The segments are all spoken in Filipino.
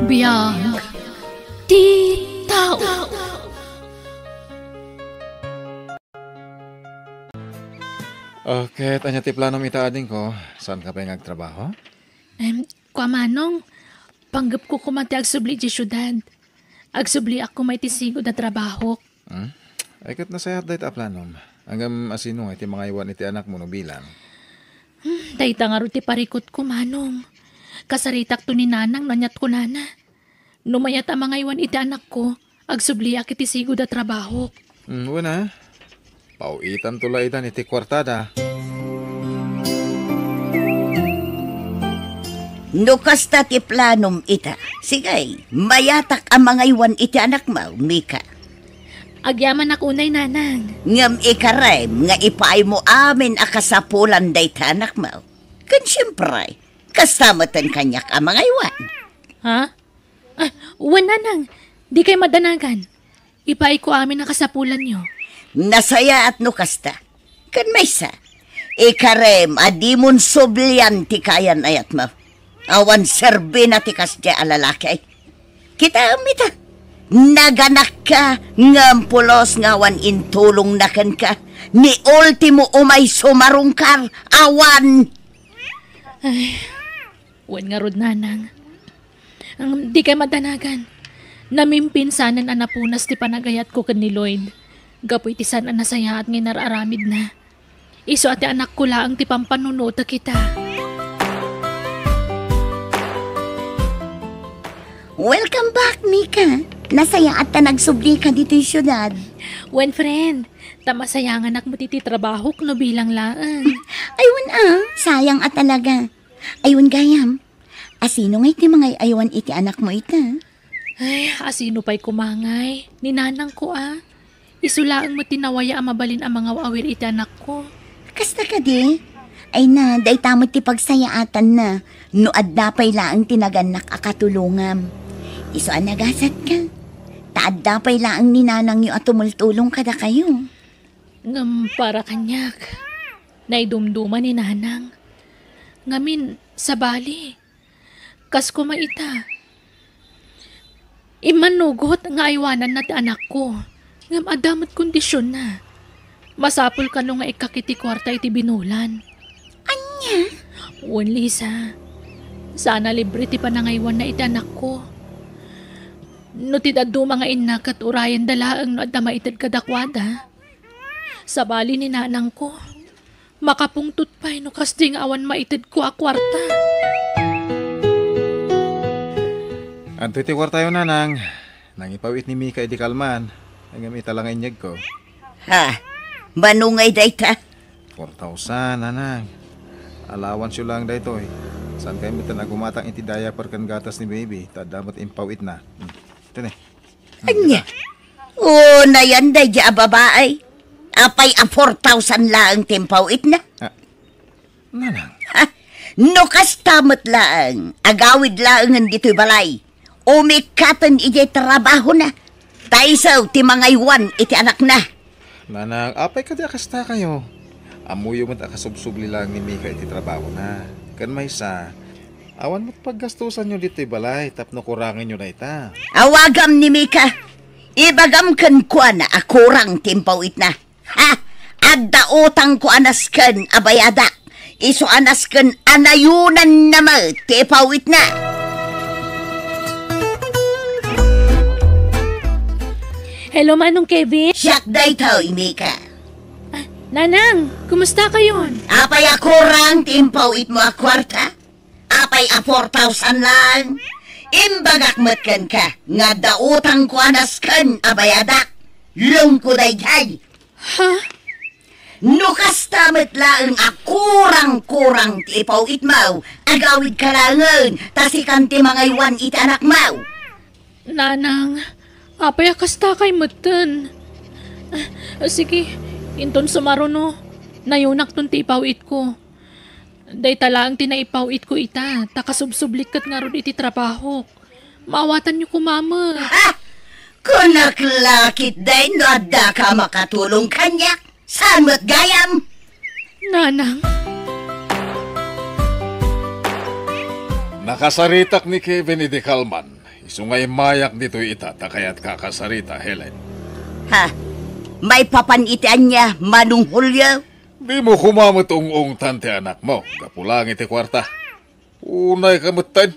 Biyag ti tao. Okay, tanya ti planom itaading ko. Saan ka pa yung agtrabaho? Kuamanong, panggap ko kumati agsubli di syudad. Agsubli ako may tisigo na trabaho. Ay kat nasayat dahi ta planom. Hanggang asino iti mga iwan iti anak mo no bilang. Dahita nga ro ti parikot ko, manong. Kasaritak to ni nanang nanyat ko nana. Numayat ang mga iwan iti anak ko. Agsubli ak iti sigo na trabaho. Wala. Pauitan tulay itan iti kwartada. Nukas ta ti planom ita. Sigay, mayatak ang mga iwan iti anak mo, Mika. Agyaman ako unay nanang. Ngam ikarem, nga ipaay mo amin akasapulan day ta anak mo. Kan siyempre, kasamatan kanyak ang mga iwan. Ha? Uwan nanang, di kay madanagan. Ipaay ko amin ang kasapulan nyo. Nasaya at nukas ta. Kan may sa. Ikarem, adimon sublian ti kayan ayat mo. Awan serbi na ti kasya alalaki. Kita amita. Naganak ka, ngampulos ngawan intulong na kan ka, ni ultimo umay sumarungkar, awan. Ay, wan nga rod nanang. Di kay madanagan. Namimpinsanan ang napunas ti panagayat ko kan ni Lloyd. Gapoy ti sana nasaya at nginararamid na. Iso ati anak ko laang ti pampanunuta kita. Welcome back, Mika. Nasaya at ta nagsubli ka dito yung syudad. Wen friend, tamasayangan anak mo titi trabaho no bilang laan. Aywan sayang at talaga. Aywan gayam. Asino nga iti mga aywan iti anak mo ita? Ay, asino pa'y kumangay. Ninanang ko Isulaang mo tinawaya ang mabalin ang mga awir iti anak ko. Kasta ka di? Ay na, day tamot ti pagsayaatan na. No addapay laang tinaganak akatulungam. Iso anagasat ka. Taadapay laang ninanang yu at tumultulong kada kayo. Ngam para kanyak. Naidumduman ni nanang. Ngamin sa bali. Kas ko maita. Imanugot nga aywanan na ti anak ko. Ngam adamat kondisyon na. Masapul ka nung nga ikakiti kwarta iti binulan. Anya? Wan Lisa. Sana libre ti panangaywan na iti anak ko. No tidado mga inak at urayan dalaang no adda maitid kadakwada. Sa bali ni nanang ko. Makapungtut pa'y no kasting awan maitid ko a kwarta. Anto iti kwarta yun nanang. Nangipawit ni Mika iti kalman. Hanggang italang inyag ko. Ha? Manungay dayta? 4,000 nanang. Alawan siya lang dayto eh. Saan kayo mita nagumatang iti diaper kan gatas ni baby. Tadamat impawit na. Ito na. Anya? Na yan day di babae. Apay 4,000 lang timpawit na. Nanang. Ha? No kastamot lang. Agawid lang ang dito'y balay. Umikatan iti trabaho na. Taisaw ti mga iwan iti anak na. Nanang, apay ka di akasta kayo. Amuyo mo't akasubsubli lang ni Mika iti trabaho na. Kan may sa, awan mo't paggastusan nyo dito'y balay, tapno kurangin nyo na ita. Awagam ni Mika. Ibagam kan ko na akurang timpawit na. Ha? Adda utang ko anasken abayada. Iso anasken anayunan naman tipawit na. Hello, Manong Kevin. Siyak day tao, Mika. Nanang, kumusta kayo? Apay akurang timpawit mo a kwarta? Apay 4,000 lang? Imbagakmat ka, nga dautang ko anasken abayadak. Lung ko day jay. Ha? Nukas tamat lang akurang-kurang tipawit mo. Agawid kalangan, tasikan ti mga iwan iti anak mo. Nanang, apay akasta kay matan. Sige, inton sumaro no. Nayunak ton ti ipawit ko. Day talaang tinaipawit ko ita. Takasubsublikat nga ron iti trabaho. Maawatan niyo ko, mama. Ha? Kunaklakit day no adda ka makatulong kanyak. Saan mo't gayam? Nanang. Nakasaritak ni Kevin iti kalman. Isungay mayak dito itata kaya't kakasarita, Helen. Ha? May papanitian niya, Manong Julio? Di mo kumamot ung tante anak mo. Kapulang iti kwarta. Unay kamutan.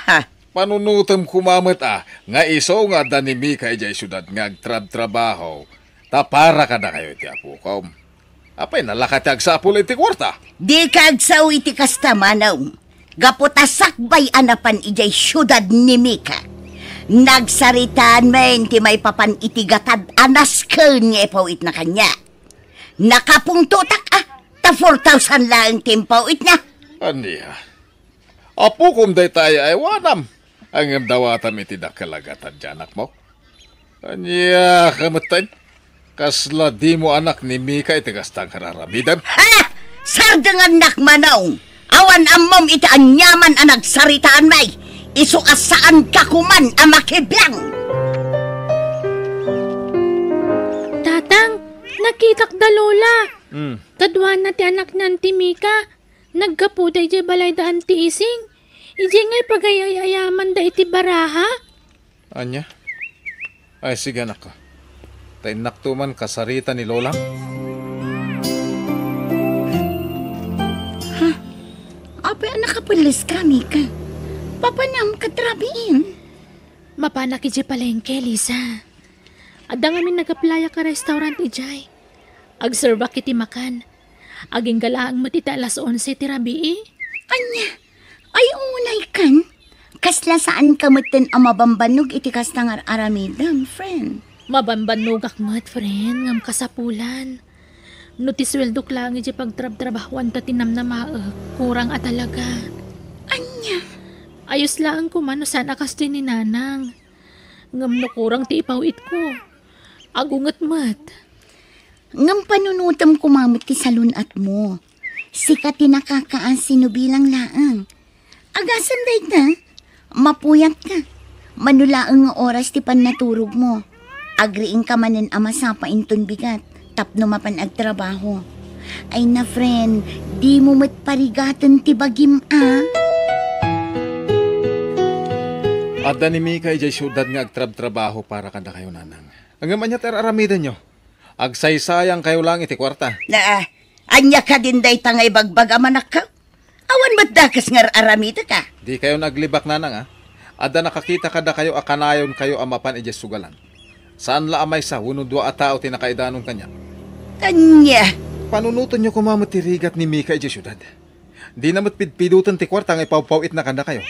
Ha? Panunutom kumamot nga iso nga danimi kay jay syudad nga agtrab-trabaho. Ta para ka na kayo iti apukom. Apay nalakatag sa apul iti kwarta. Di kagsaw iti kasta, Manong. Gaputasakbay anapan ijay syudad ni Mika. Nagsaritaan men ti may papan itigatad anas ken nga ipawit na kanya. Nakapungtutak ta 4,000 lang timpawit na. Aniya. Apukom day tayo ay wanam. Ang dawatam iti dakalagatan janak mo. Aniya kamutan. Kasla di mo anak ni Mika iti kastang kararamidan. Ha! Sardangan nak, Manong. Awan amom iti anyaman ang nagsaritaan may. Iso asaan ka kuman ang makiblang. Tatang, nakitak da lola. Hmm. Kadwan na ti anak nan ti Mika. Naggapuday di balay daan ti ising. Iji ngay pagayayaman da iti baraha. Anya? Ay sige anak ko. Tay naktuman kasarita ni Lola. Apa anak kapalis ka, Mika? Papanam katrabiin. Mapanak iji palengke, Lisa. Adang amin nagaplaya ka restaurant ijay. Agserva kiti makan. Aging galaang matita alas 11 ti rabii. Anya, ay unay kan. Kasla saan kamutin ang mabambanog iti kastangar aramidam, friend. Mabambanugak mat, friend, ngam kasapulan. No ti sweldo lang iji pagtrab-trabahuan ta tinam na kurang atalaga. Anya, Ayos lang kumano sana kas din ni nanang. Ngam no kurang ti ipawit ko. Agungat mat. ngam panunutam kumamot ti salunat mo. Sikat ti nakakaan sinubilang laang. Agasan day na, mapuyat ka. Manulaang nga oras ti pannaturog mo. Agriing ka manen ama sa painton bigat. Tapno mapan agtrabaho. Ay na friend, di mo matparigatan ti bagim Adda ni Mika ijay syudad nga agtrab-trabaho para kada kayo nanang. Ang amanya ter aramidan nyo. Agsaysayang kayo lang iti kwarta. Na, anya ka din day tangay bagbag amanak ka. Awan madakas nga aramida ka. Di kayo naglibak nanang Adda nakakita kada kayo akanayon kayo amapan ijay sugalan. Saan la amay sa uno dua a tao tinakaidanon kanya. Anya, Panunutan nyo kumamot ti rigat ni Mika ijay syudad. Di namat pidpidutan ti kwarta nga ipawpawit na kada kayo.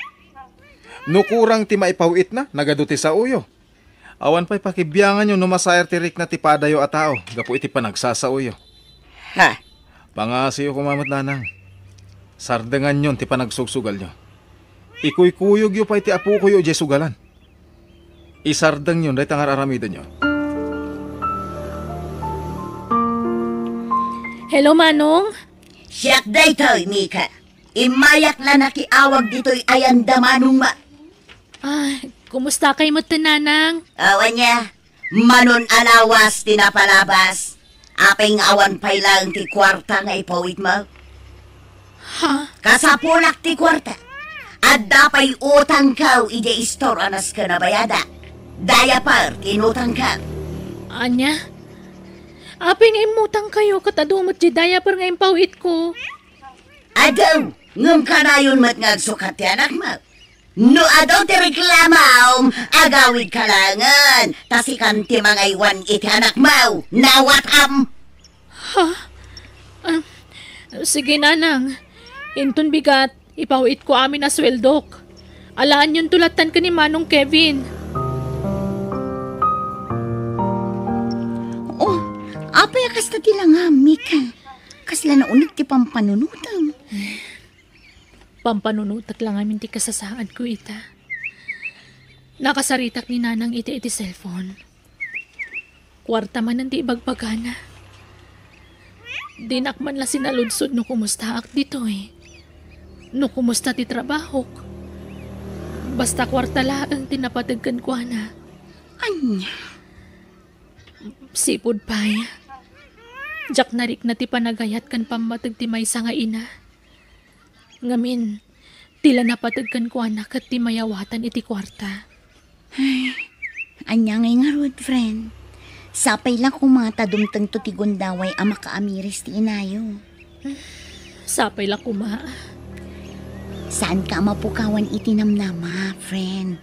Nukurang ti maipawit na, nagaduti sa uyo. Awan pa'y pakibiyangan nyo numasayar ti rik na ti padayo a tao. Gapo iti panagsasauyo. ha? Pangasiyo kumamot nanang. Sardengan yon ti panagsugsugal nyo. Ikuy-kuyog yo pa'y ti apu ko yo ijay sugalan. Isardeng yon, dahi tangar aramidan nyo. Hello, Manong? Siyak day to'y, Mika. Imayak na nakiawag dito'y ayandamanong ma. Ay, kumusta kay mo nanang? Awan niya, manon alawas tinapalabas. Aping awan pa'y lang ti kwarta nga ipawit mo. Ha? Kasapulak ti kwarta. At dapay utang kaw ije istor anas ka na bayada. Daya par, tinutang ka. Anya? Aping imutang kayo katadumot di diaper nga impawit ko. Adaw, ngum ka na yun mat ngagsukat ti anak mo. No adaw ti reklamaw, agawid kalangan. Tasikan ti mga iwan iti anak mo. Nawatam! Sige, nanang. Inton bigat, ipawit ko amin na sweldok. Alaan yung tulatan ka ni Manong Kevin. Oh, apay kasta ti lang ha, Mika. Kasla na unig ti pampanunutan. Pampanunutat lang amin ti kasasaad ko ita. Nakasaritak ni nanang iti cellphone. Kwarta man ang di ibagbagana. Dinak man la sinaludsod no kumusta ak dito No kumusta ti trabaho. Basta kwarta lang tinapatagkan ko na. Anya? Sipod pay. Jak narik na ti panagayat kan pamatag ti maysa nga ina. Ngamin, Tila napatagkan ko anak at ti mayawatan iti kwarta. Anya ngay nga rod, friend. Sapay lang kung mga tadumtang to ti gundaway ang makaamiris ti inayo. Sapay la kuma. Saan ka mapukawan iti namnama, friend?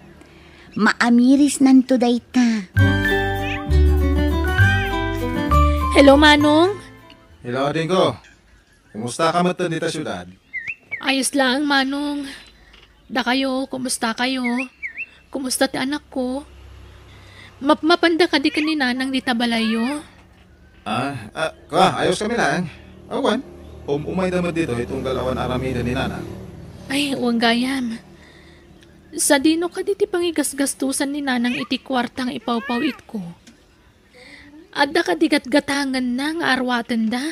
Maamiris nanto dayta. Hello, Manong. Hello, ading ko. Kumusta ka matan dito syudad? Ayos lang, Manong. Da kayo, kumusta kayo? Kumusta ti anak ko? Mapanda ka di kanina nang di tabalayo? Ayos kami lang. Awan, umay naman dito itong galawan aramida ni Nana. Ay, uwang gayam. Sa dino ka di ti pangigasgastusan ni nanang iti kwartang ipawpawit ko. Adda ka digat-gatangan na nga arwatan da.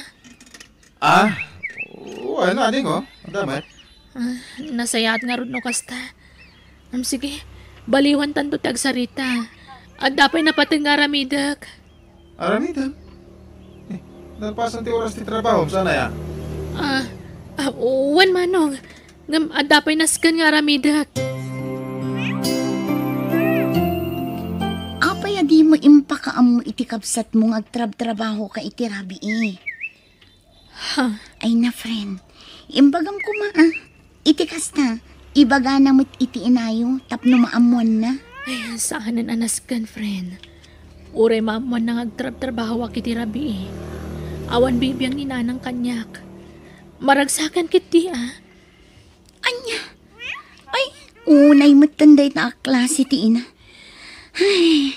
Wala, ading ko. Ang damat. Nasayat nga ron no kasta. Sige, baliwan tanto ti agsarita. At dapay napateng nga ramidak. Aramida? Nalpasan ti oras ti trabaho. Sana ya? Uwan, Manong. Ngam, at dapay naskan nga ramidak. Apay di mo impakaam mo iti kapsat mong agtrab-trabaho ka iti rabi eh. Ay na, friend. Imbagam ko iti kasta. Ibaga na mo't iti inayo tapno maamuan na. Ay, saanan anaskan, friend. Uray maamuan nang agtrab-trabaho iti rabi eh. Awan bibiyang ni nanang kanyak. Maragsakan kiti Anya? Ay, unay matanday na klase ti ina.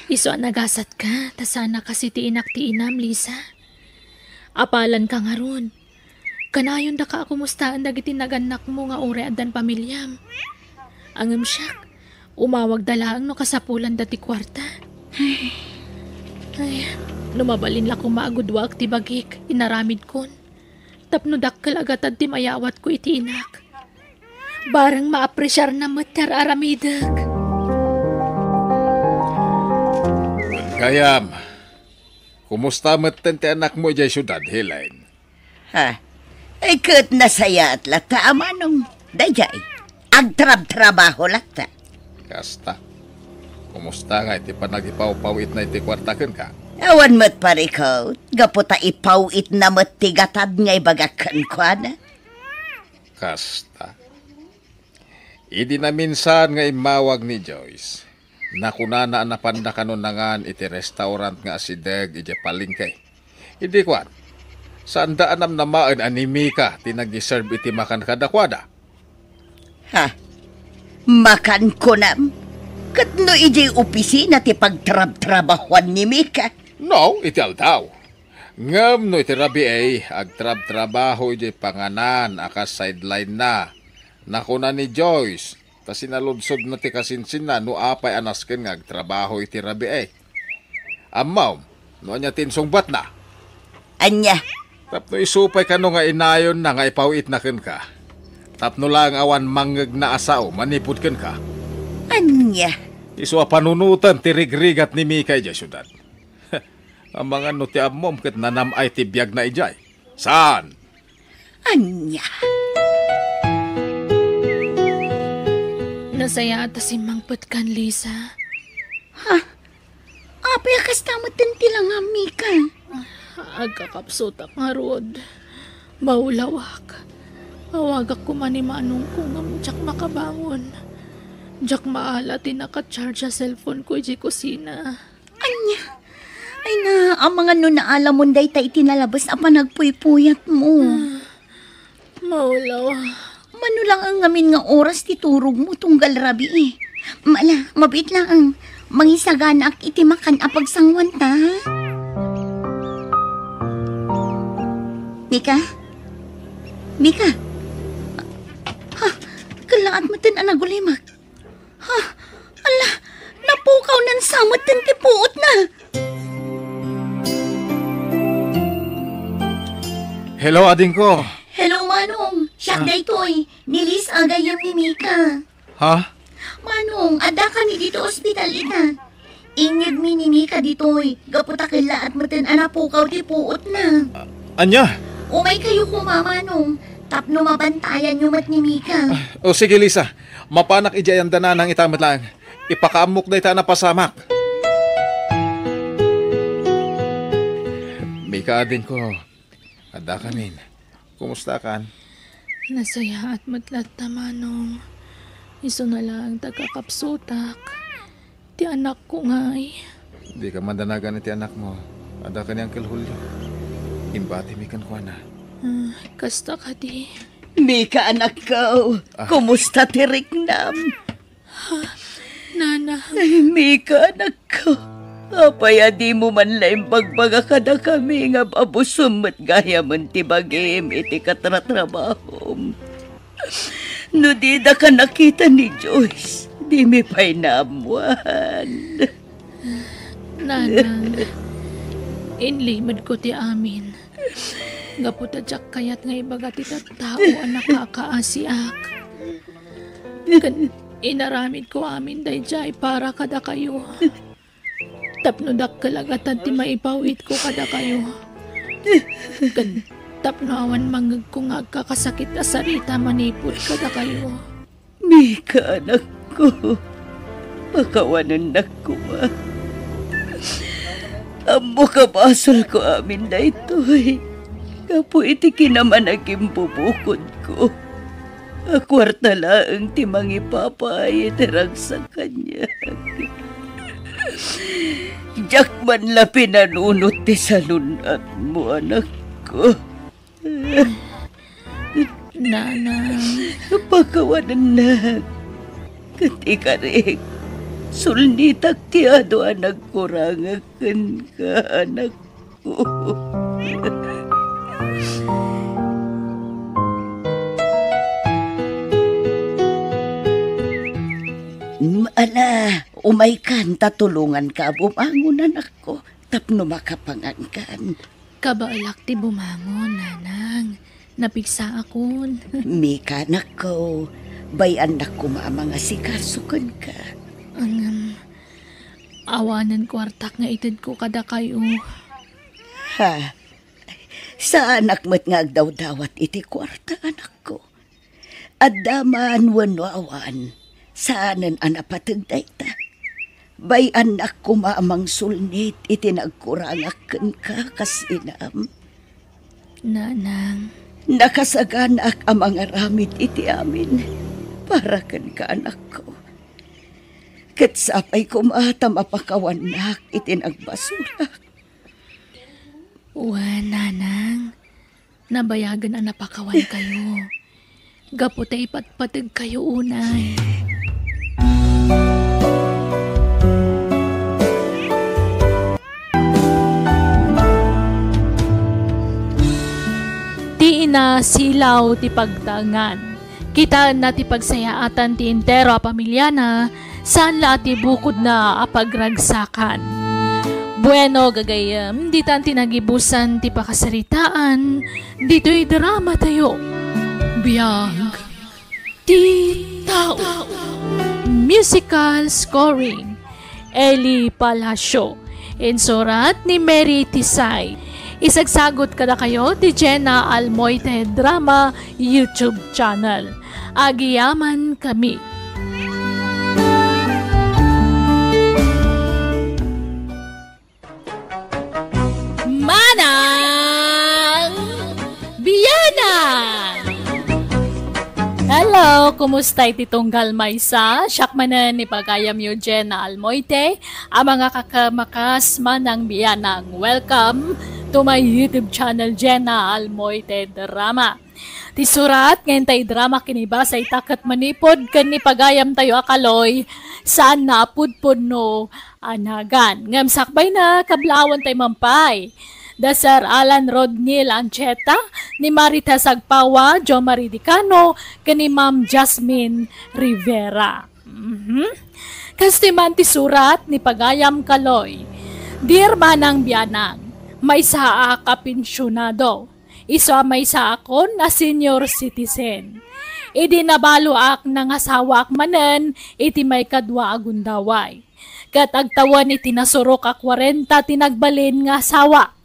Iso nagasat ka, tasana kasi ti inak ti inam, Lisa. Apalan ka nga ron. Kanayon da ka akumustaan dagiti naganak mo nga ure adan pamilyam. Angam siyak, umawag dalaang no kasapulan dati kwarta. Ay, lumabalin la kong maagudwag ti bagik, inaramid kon. Tapno dakkel agatad ti mayawat ko iti inak. Barang maapresyar na matar aramidag. Gayam, kumusta matan ti anak mo dyan syudad, Helaine? Ay, kat nasaya at lata, Manong. Dayay, agtrab-trabaho lata. Kasta, kumusta nga iti panagipaw-pawit na iti kwartakan ka? Awan mo't parikaw, gaputa ipawit na mo't tigatad nga ibagakan kwa na. Kasta. Idi na minsan nga imawag ni Joyce. Nakunana napanda kanon nangan iti restaurant nga asideg iti palingkay. Idi kwan, saan daan am namaan animi ka tinag-serve iti makan kadakwada? Makan ko na. Katno iti opisina ti pagtrab-trabahuan ni Mika. No, iti aldaw. Ngam no iti rabi agtrab-trabaho iti panganan akas sideline na. Nakuna ni Joyce, ta sinaludsod na ti kasinsin na no apay anasken nga agtrabaho iti rabi Amaw, no anya tinsungbat na. Anya? Tapno isupay ka no nga inayon na nga ipawit na ken ka. Tapno lang awan manggag na asao, manipod ken ka. Anya? Iswa panunutan ti rigrigat ni Mika ija syudad. Ang mga no ti amom ket nanamay ti biyag na ijay. Saan? Anya? Nasaya ata si Mangput kan, Lisa. Apay akas tamatan tila nga, Mika. Agkakapsutak nga rod. Maulawak. Awagak ko man ni Manong ko nga jak makabangon. Jak maala tinaka-charge sa cellphone ko iji kusina. Anya? Ay na, ang mga nunaalam mo day ta itinalabas apa nagpuypuyat mo. Maulaw. Mano lang ang ngamin nga oras titurog mo tunggal rabi eh. Mabit lang ang mangisagana ak iti makan apag sangwan ta. Mika? Mika? Kalaat matan anagulimak. Ala, napukaw nan samot ten tipuot na. Hello, ading ko. Hello, Manong. Siya daytoy. Nilis agayam ni Mika. Ha? Manong, ada ka ni dito ospital ita. Inyag mi ni Mika ditoy. Gaputa kila at matan anapukaw ti puot na. Anya? Umay kayo kuma, Manong. Tapno mabantayan yung mat ni Mika. O sige Lisa, mapanak ijayan dana ng itamat lang. Ipakaamok na ita na pasamak. Mika din ko. Ada kanin. Kumusta kan? Nasaya at matlat tamanong. Iso na lang tagakapsutak. Ti anak ko nga ay. Di ka mandanagan iti anak mo. Ada ka niyang kalhulyo. Imbati mi kan kuana. Kasta ka di. Mika, anak ko. Kumusta ti Riknam? Nana. Ay, Mika, anak ko. Apaya di mo man laing pagbaga kada kami nga babusum at gaya man ti bagim iti katratrabahom. No di da ka nakita ni Joyce, di mi pa'y naamuan. Nanang. Inlimad ko ti amin. Gaputa jak kayat nga ibaga ti tao anak kakaasiak. Kan inaramid ko amin dayjay para kada kayo. Tapno dak kalagatan ti maipawit ko kada kayo. Kan tapno awan mangag ko nga kakasakit a sarita manipod kada kayo. Mika, anak ko. Pakawanan na ko, Amo ka basol ko amin na ito'y. Kapo iti kinaman aging bubukod ko. Akwarta laang timang ipapay itirag sa kanya. Diyak man la pinanunot ti salunat mo, anak ko. Nanang. Pagkawanan na. Katika rin. Sulnitak ti ado anak kurangakan ka, anak ko. Ala, umay kan, tatulungan ka, bumangon anak ko. Tapno makapangangkan. Kabaalak ti bumangon, nanang. Napigsa akon. Mika, anak ko. Bay anak ko mga sikasukan ka. Awanan kwartak nga itid ko kada kayo. Ha? Sa anak mo't nga agdaw-dawat iti kwarta, anak ko. Adaman wano awan. Saanan anapatag dayta. Bay anak ko maamang sulnit iti nagkurangakan ka kasinam. Nanang. Nakasaganak ang mga ramid iti amin. Para kan ka, anak ko. Katsapay ko matamapakawanak iti nagbasura. Nanang. Nabayagan ang napakawan kayo. Gaputa ipatpatag kayo unay. Ti ina silaw ti pagtangan. Kita na ti pagsayaatan ti intero a pamilyana saan la ti bukod na apagragsakan. Bueno, gagayam, di tan tinagibusan ti pakasaritaan, dito'y drama tayo. Biyag ti tao. Musical scoring, Eli Palacio. Insurat ni Mary Tisay. Isagsagot kada kayo ti Jenna Almoite Drama YouTube channel. Agiyaman kami. Manang Biyana! Hello, kumusta iti tunggal maysa? Syakmanan ni pagayam yo Jenna Almoite, ang mga kakamakas manang biyanang. Welcome to my YouTube channel, Jenna Almoite Drama. Ti surat ngayon tayo drama kiniba sa itakat manipod kan ni pagayam tayo akaloy saan na pudpud no anagan. Ngam sakbay na kablawan tayo mampay. Dasar Alan Rodnil Ancheta, ni Marita Sagpawa, Jo Maridicano, kani Ma'am Jasmine Rivera. Kastiman ti surat ni pagayam kaloy. Dear manang biyanang, may saa ka pensyonado. Isa may saa akon na senior citizen. Idi nabalo ak ng asawa ak manen, iti may kadwa agundaway. Kat agtawan iti nasurok ak 40 tinagbalin nga asawak.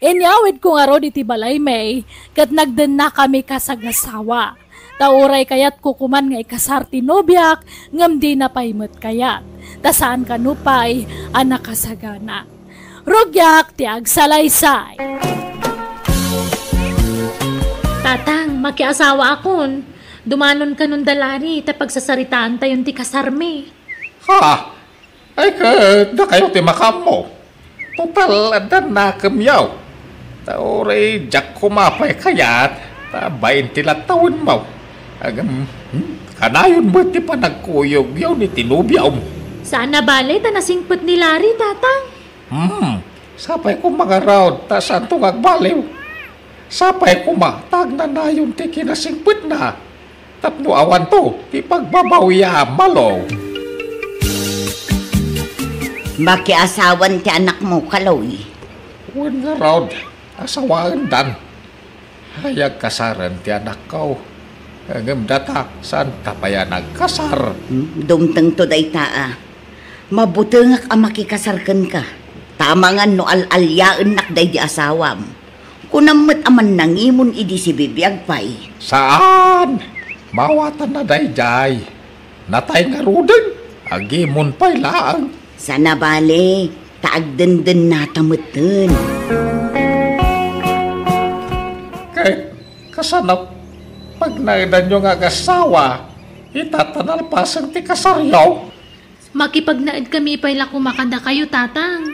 Inyawid ko nga ro iti balay may, kat nagden na kami kasagasawa. Tauray kayat kukuman nga ikasar tinobyak, ngam di na paimot kayat. Tasaan kanupay, anak kasagana. Rugyak ti agsalaysay. Tatang, makiasawa akon. Dumanon ka nun dalari, ta pagsasaritaan tayon ti kasarme. Ha? Ay na kayo ti makam mo. Total, adan na kamyaw. Tauray, jak kumapay kayat. Ta 20 lang taon mo. Agam, kanayon mo ti pa nagkuyog yaw ni tinubyaw mo. Sana balay ta nasingpot ni Larry, tatang. Sapay ko mga raod, ta saan to agbaliw. Sapay ko tag na nayon ti kinasingpot na. Tapno awan to, ti pagbabawiya malaw. Makiasawan ti anak mo, Kaloy. Wan nga raod, asawaan dan. Hayag kasaran ti anak ko. Agam data, saan tapaya nagkasar? Dumteng to day taa. Mabutengak ang makikasarkan ka. Tamangan no al-alyaan nakday di asawam. Kunamot aman nangimun idi si bibiyag pay. Saan? Mawatan na dayjay. Natay nga rudin. Agimon pa'y laang. Sana bale, taagdenden na tamutin. Kahit kasanap, pag naidan nyo nga gasawa, itatanal pasang ti kasaryaw. Makipagnaid kami pa'y lakumakada kayo, tatang.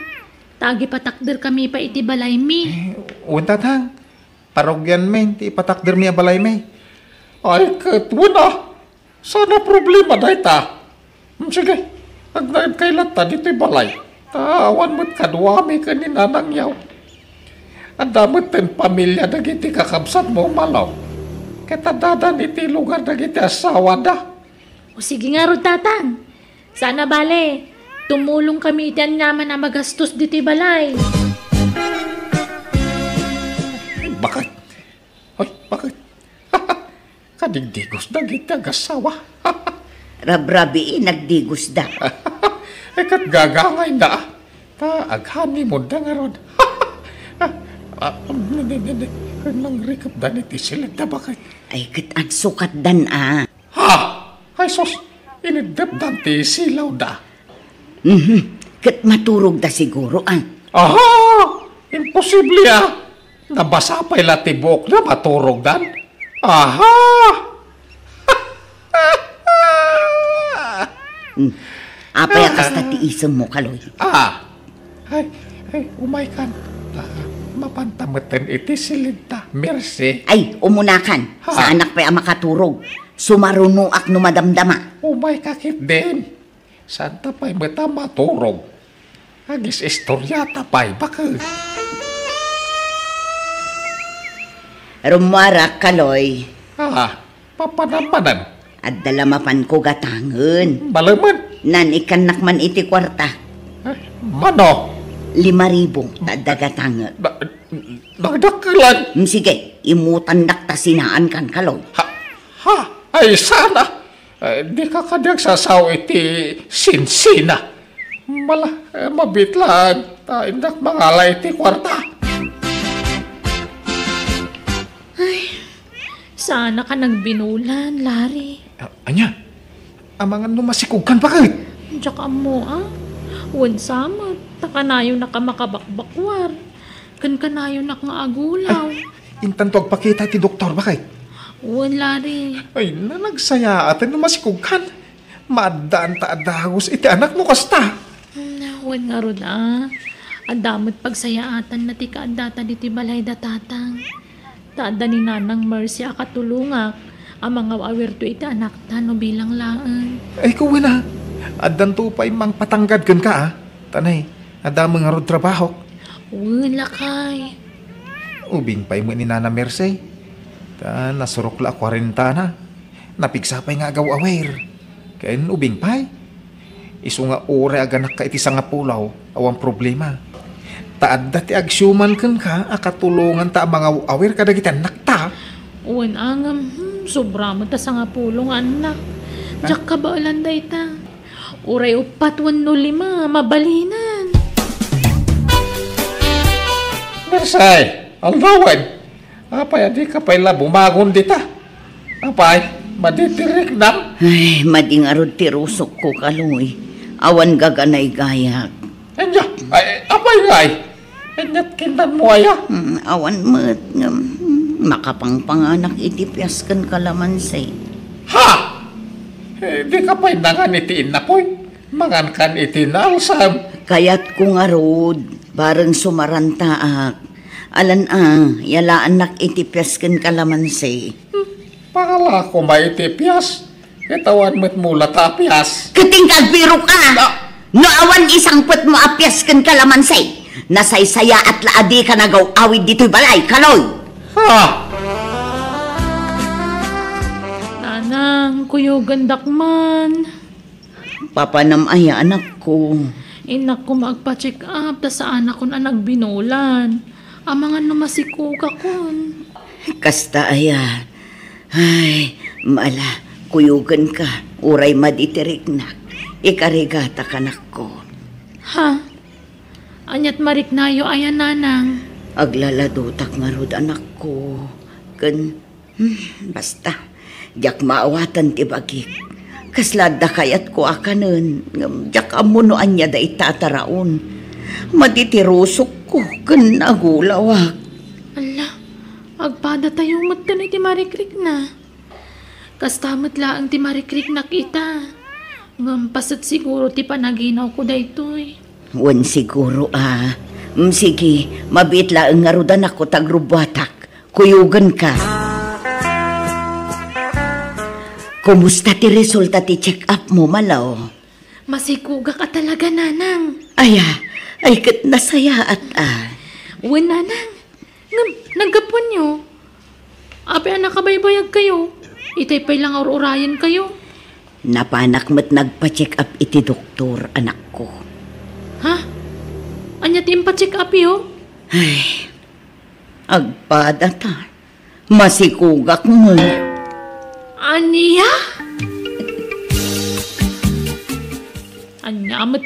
Tagi patakder kami pa iti balay mi. Uwan tatang, parogyan men, ti ipatakder mi balay may. Ay, katwuna. Sana problema dahi ta. Sige, agnaid kay lata dito'y balay. Tawan mo't kadwami ka ni nanang yaw. Ang damot ten pamilya dagiti kakabsat mo malaw. Katadadan iti lugar dagiti asawa da. O sige nga ro, tatang. Sana bale, tumulong kami iti naman na magastos dito'y balay. Ay, bakit? Ay, bakit? Kadigdigos dagiti agasawa. Rabrabi nagdigos da. Ay, kat gagangay na. Ta, aghani mo da nga ron. Nang rikap da niti sila da bakit? Ay kat ang sukat dan ah. Ha? Ay, sos, inidap dante silaw da. Kat maturog da siguro ah. Aha! Imposible ah! Nabasa pa'y latibok na maturog dan. Aha! Apay akas na tiisem mo, Kaloy. Ay, umay kan. Mapantamatan iti silita. Mercy. Ay, umunakan. Ha? Sa anak pa'y makaturog. Sumarunuak no madamdama. Umay kakit din. Santa pa'y mata maturog. Agis istoryata pa'y bakit? Rumarak, Kaloy. Papanamanan. At dalamapan ko gatangen. Balaman. Nan ikanak man iti kwarta. Mano? 5,000 tadagatangen. Nagdakilan. Sige, imutan nakta sinaan kan, Kaloy. Ay, sana. Di ka kadyag sasaw iti sinsina. Mabitlan. Indak mangalay iti kwarta. Sana ka nagbinulan, Larry. Anya, amangan no masikugkan bakit? Tsaka mo, Wan sama, takanayo na ka makabakbakwar. Kanayo na nga agulaw. Intan to agpakita ti doktor bakit? Wan, Larry. Ay, nagsaya atin no masikugkan. Madaan ta adagos iti anak mo kasta. Wan nga ron, Adamot pagsayaatan na ti kaadata diti balay da tatang. Taada ni Nanang Mercy akatulungak. Ang mga awirto iti anak ta no bilang laan. Ay, kuwi na. Adan to pa'y mang patanggad kan ka, Tanay, adamang nga rod trabaho. Wan, lakay. Ubing pa'y mo ni Nana Mercy. Nasurok la 40 na. Napigsapay nga agaw aware. Kaya ubing pa'y. Isu nga ore aganak ka iti nga pulaw. Awang problema. Taad dati agsyuman kan ka, akatulungan ta mga aware ka dagiti anak ta. Wan, angam. Sobra mo ta sa nga pulong, anak. Diyak ka ba alanday ta? Uray upat 105, mabalinan. Persay, aldawan. Apay, di ka pala bumagon dita. Apay, maditirik na. Ay, madingarod tirusok ko kaloy. Awan gaganay gayak. Enya, ay, apay ngay. Enyat kintan mo aya. Awan mat nga makapangpanganak itipyas kan kalamansi. Ha! Di ka pa'y nangan itiin na po'y. Mangan kan itiin na alsam. Kayat ko nga rod, bareng sumarantaak. Alan yalaan nak itipyas kan kalamansi. Pakala ko maitipyas. Katawan mo't mula tapyas. Katingkag biro ka! No awan isang put mo apyas kan kalamansi. Nasaysaya at laadi ka nagaw awid dito'y balay, kaloy! Ha! Nanang, kuyo gandak man. Papanamaya anak ko. Inak ko magpa-check up, ta sa anak ko na nagbinulan. Amangan na masikuka kon. Kasta aya. Ay, maala, kuyugan ka. Uray maditirik na. Ikarigata kanak ko. Ha? Anyat marik nayo ayan nanang. Aglaladutak nga rod anak ko. Basta. Diyak maawatan ti bagik. Kaslada kayat ko akanon. Diyak amunoan niya da itataraon. Matitirusok ko. Agulawak. Ala, agpada tayo mat ka na ti marikrik na. Kastamot laang ti marikrik na kita. Ngampasat siguro ti panaginaw ko daytoy. Wan siguro sige, mabit laang nga rodan ako tagrubwatak. Kuyugan ka. Kumusta ti resulta ti check-up mo, malaw? Masikuga ka talaga, nanang. Ay kat nasaya at Wen, nanang. Nagkapon nyo. Ape anak kabaybayag kayo. Itay lang urayan kayo. Napanak mo't nagpa-check up iti doktor, anak ko. Ha? Anya ti pa-check up yo? Ay, agpadata. Masikugak mo. Aniya? Anya mat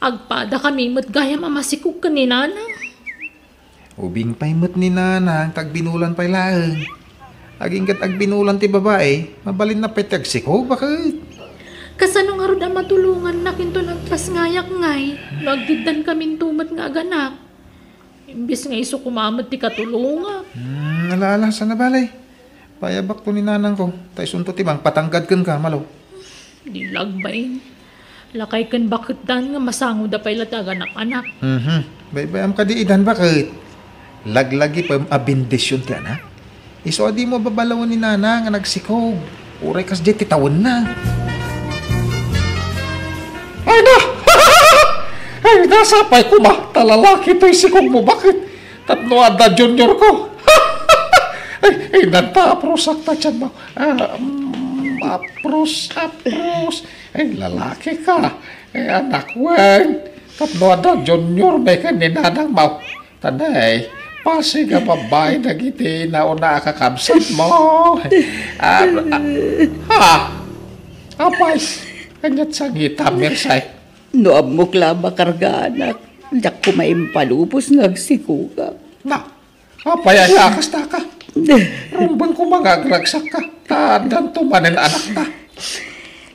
agpada kami mat gaya mamasikog ka ni nanang. Ubing pa'y mo't ni nanang, tagbinulan pa'y laang. Aging kat agbinulan ti babae, mabalin na pa'y tagsiko, bakit? Kasano nga ron ang matulungan na kinto nagpas ngayak ngay. Nagdidan kaming tumat nga aganak. Imbis nga iso kumamat ti katulunga. Alaala, sana balay. Payabak to ni nanang ko. Tay sunto tibang patanggad kan ka, malo. Di lagbain. Lakay kan bakit dan nga masango da pa'y latagan anak. Baybayam ka di idan, bakit? Laglagi pa abindisyon ti anak. Iso adi mo babalawan ni nanang nga nagsikog. Uray kas di titawan na. Ay na! Ay, nasapay ko ba? Talalaki to'y sikog mo. Bakit? Tatno ada junior ko. Ay, nagpa-apros akta dyan mo. Apros. Ay, lalaki ka. Ay, anak wen. Tatno ada junior may kaninanang mo. Tanay, pasi ka babae na giti na una kakabsat mo. Apay, kanyat sa ngita, Mirsay. No abmukla makarga anak. Diyak ko maimpalupos ngagsikuga. Na, apay kasta ka. Rumbang ko magagragsak ka. Tandang tumanin anak ta.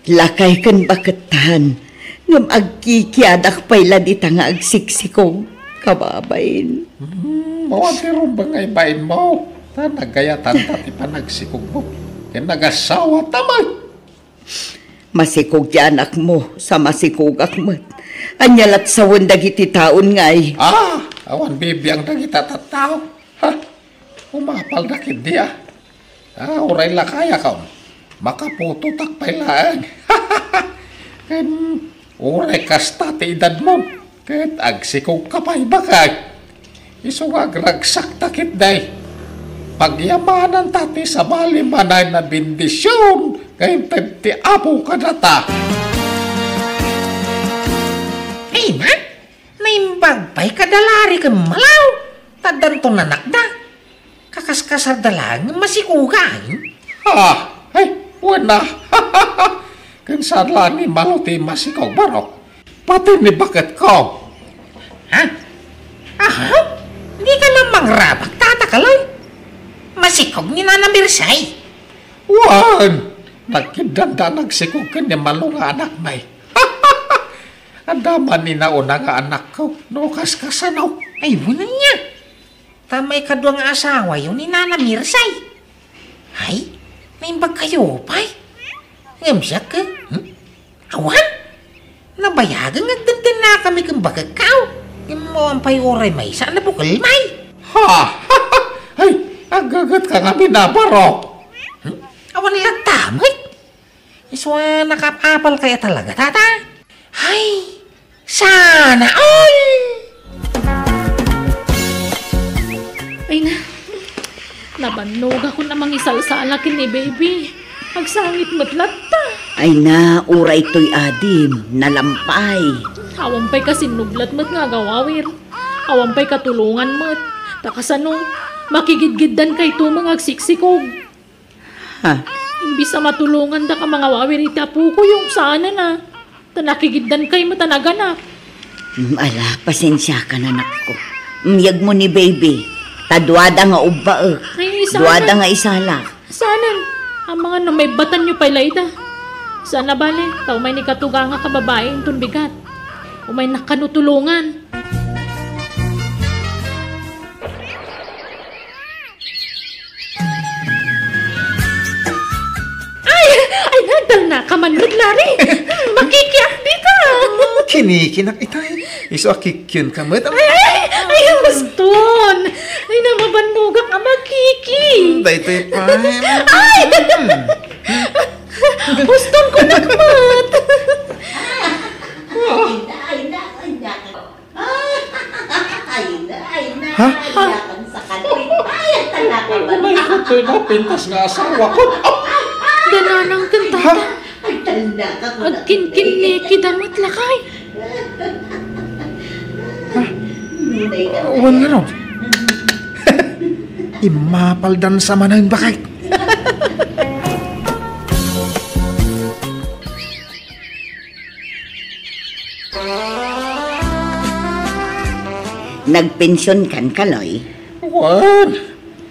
Lakay kan bakatan. Ngam agkikiadak payla dita nga agsiksikog. Kababain. Mawanti rumbang ay bain mo. Nagayatan tati pa nagsikog mo. Yan nagasawa tamay. Masikog ti anak mo sa masikog akmat. Anyalat sa wandagiti taon ngay. Awan bibiyang nagita tattao. Ha? Umapal na kindi uray lakaya ka. Makaputo takpay lang. Kan uray kasta ti edad mo. Kat agsikog ka pa'y bakag. Iso agragsak takit day. Pagyamanan tati sa malimanay na bendisyon. Ngayon ti apo ka na ta. Ay na, naimbagpay kadalari ka malaw. Tadanto nanak na. Kakaskasar dalang masikugan. Ay, wala. Kansala ni maluti masikaw barok. Pati ni bakit ko. Ha? Aha? Di ka nagsikog ni Nana Mirsay. Wan! Nagkindanda nagsikog ka niya malunga anak may. Andaman ni nauna nga anak ko. Nukas kasanaw. Ay, wala niya. Tamay kadwa nga asawa yun ni Nana Mirsay. Ay, naimbag kayo, pay. Ngamsyak ka? Awan? Nabayagan agdandan na kami kang bagakaw. Mo ang pay oray may saan na bukal may. Ha! Ay, agagat ka nga binabarok. Awan nilang tamay. Iswa nakapapal kaya talaga, tata. Ay, sana all! Ay na, nabanog ako namang isalsala kini baby. Magsangit matlat ta. Ay na, uray to'y adim, nalampay. Awampay kasi nublat mat nga gawawir. Awampay katulungan mat. Takasano, makigidgiddan kay to mga agsiksikog. Ha? Imbis sa matulungan da ka mga wawir itapu ko yung sana na. Tanakigiddan kay matanaganap. Ala, pasensya ka na ko. Yag mo ni baby. Tadwada nga uba Ay, sana. Duwada nga isala. Sana, ang mga may batan nyo pa layda. Sana bale, tao may nikatuga nga kababaeng tunbigat. O may nakanutulungan. Ay, nadal na kamanlod, Lari. Makikiyak di ka. Kinikinak itay. Iso akikyun ka mo. Ay, Baston. Ay, namabanugak ang makiki. Daytoy pa. Ay! Baston ko nakmat. Ha? May kutoy na pintas nga asawa ko. Dananang kantata. Agkin-kin ni kidamat lakay. Uwan nga ron. Imapaldan sa manang bakit. Nagpensyon kan kaloy. Wan!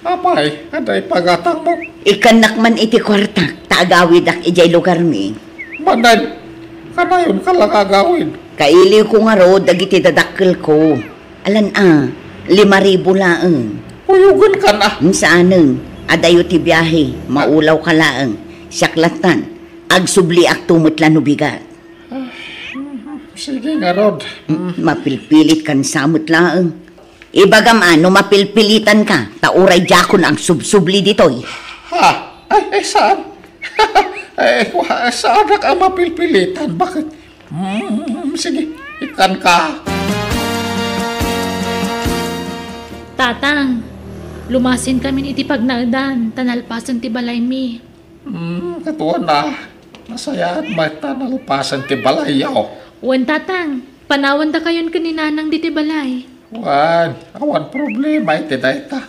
Apay, aday pagatang mo. Ikanak man iti kwarta. Taagawid ak ijay lugar mi. Manan, kanayon ka lang agawin. Kaili ko nga ro, dagiti dadakkel ko. Alan 5,000 laang. Uyugan ka na. Saanen, adayo ti biyahe, maulaw ka laang. Siaklatan, agsubli ak tumutlan bigat. Sige nga, Rod. Mapilpilit kan samot laang. Ibagam ano, mapilpilitan ka. Tauray jakon ang subsubli ditoy. Ha? Ay, saan? Saan ka mapilpilitan? Bakit? Sige, ikan ka. Tatang, lumasin kami iti pagnagdan. Tanalpasan ti balay mi. Katuwa na. Masaya at may tanalpasan ti balayaw. Wen tatang, panawan da kayon kaninanang diti balay. Wan, awan problema iti dayta.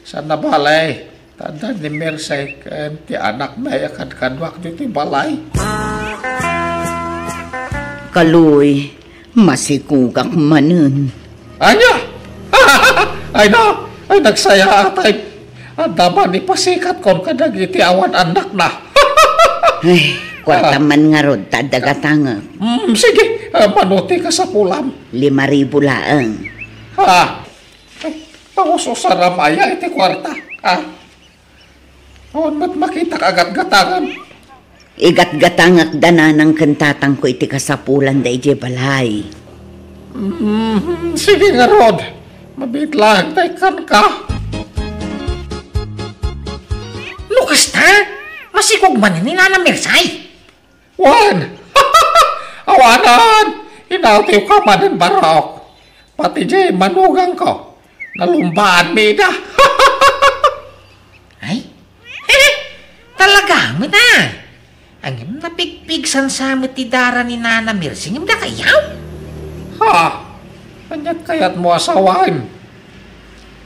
Sa nabalay, tanda ni Mersay kan ti anak na yakan kanwak diti balay. Kaloy, masikugak manen. Anya? Ay no, ay nagsaya atay. Ang daman ni pasikat kon kadag iti awan anak na. Ay, kwarta man nga rod, tadagatanga. Sige, manuti ka sa pulam. 5,000 laang. Ha? Ay, panguso sa ramaya iti kwarta. Ha? Awan mat makita kagat-gatangan. Igat-gatangak dananang kantatang ko iti kasapulan da ije balay. Sige nga, Rod. Mabit lang, taykan ka. Lukas na? Masikog man ni Nana Mirsay. Wan! Awanan! Inautiw ka man ng barok. Pati jay manugang ko. Nalumbaan mi na. Ay? Talaga mo na. Ang napigpigsan sa ti dara ni Nana Mirsay, ngim na kayaw? Ha? Kanyat kayat mo asawain.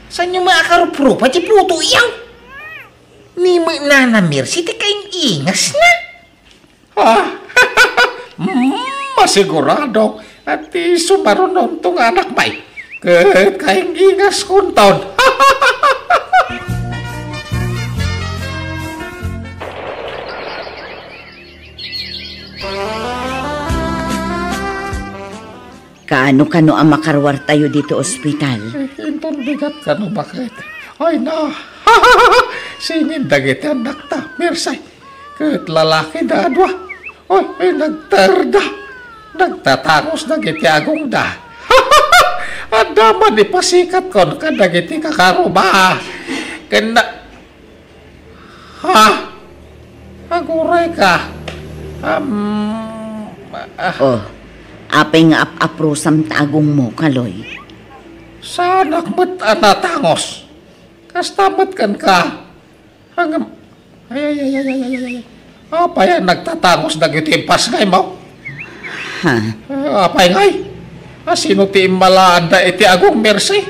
Saan yung mga karuprupa, di pluto iyaw? Ni mo Nana Mirsay, di kayong ingas na. Ha? Masigurado at di sumarunon tong anak may. Kahit kayong ingas kunton. Kaano ang makarwar tayo dito ospital? Inton bigat ka no bakit? Ay na, singin dagit anak ta, Mirsay. Kahit lalaki da adwa. Ay nagtarda. Nagtatangos dagit agong da. Ada man ipasikat kon ka dagit kakaruba. Kena. Ha? Aguray ka. Apay nga ap-aprosam tagong mo, Kaloy. Sa anak mo't anatangos. Kastamat kan ka. Hanggang... Ay. Apay nagtatangos dagit impas ngay mo. Ha? Apay ngay. Sino ti imalaan da iti agong Mercy?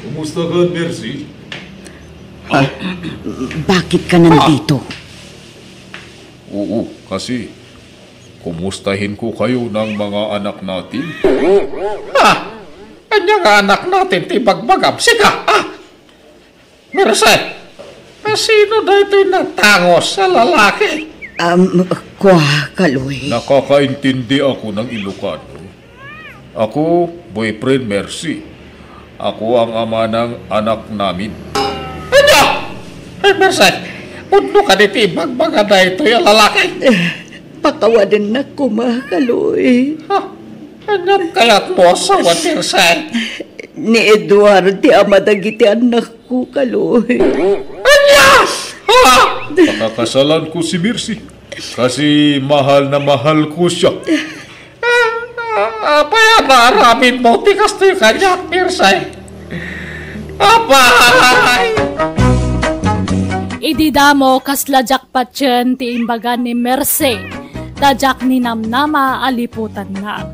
Kumusta ka, Mercy? Bakit ka nandito? Oo, kasi kumustahin ko kayo ng mga anak natin. Kanya nga anak natin ti bagbagam. Sika, Mercy, sino da ito'y natangos sa lalaki? Kaloy. Nakakaintindi ako ng Ilocano. Ako, boyfriend Mercy. Ako ang ama ng anak namin. Ano? Ay, Mercy, punno ka diti bagbaga da ito'y lalaki. Pakawadan na ko, Kaloy. Anyan kaya't mo sa Mercy? Ni Eduardo ti amadagiti anak ko, Kaloy. Anya! Pakakasalan ko si Mercy. Kasi mahal na mahal ko siya. Apay naaramin mo, tikas to yung kanya, Mercy. Apay! Ididamo kasla jackpot yan ti imbagan ni Mercy. Tajak ni namnama aliputan na.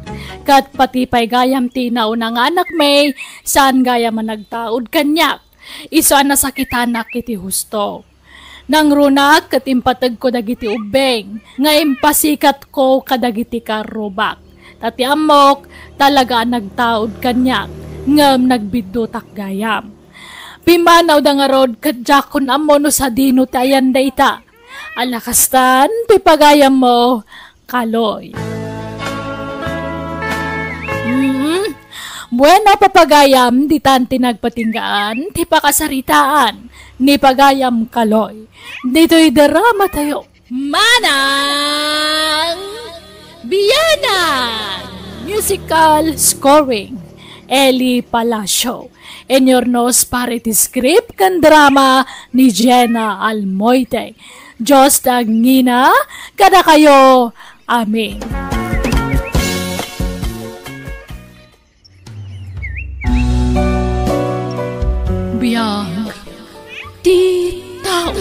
Kat pati pa'y gayam ti naunang anak may, saan gaya man nagtaod kanyak. Iso ang nasakitanak iti husto. Nang runak kat impatag ko dagiti ubeng, nga impasikat ko kadagiti karubak. Tati amok talaga nagtaod kanyak, ngam nagbidutak gayam. Pimanaw da nga rod kadjakon amo no sa dino tayan da ita. Alakastan, pipagayam mo, Kaloy. Bueno, papagayam, di tanti nagpatinggaan, di pakasaritaan, ni pagayam Kaloy. Dito'y drama tayo. Manang Biyanan! Musical scoring, Eli Palacio. In your nose parity script kan drama ni Jenna Almoite. Diyos tangina, kada kayo. Amen. Biyang titaw.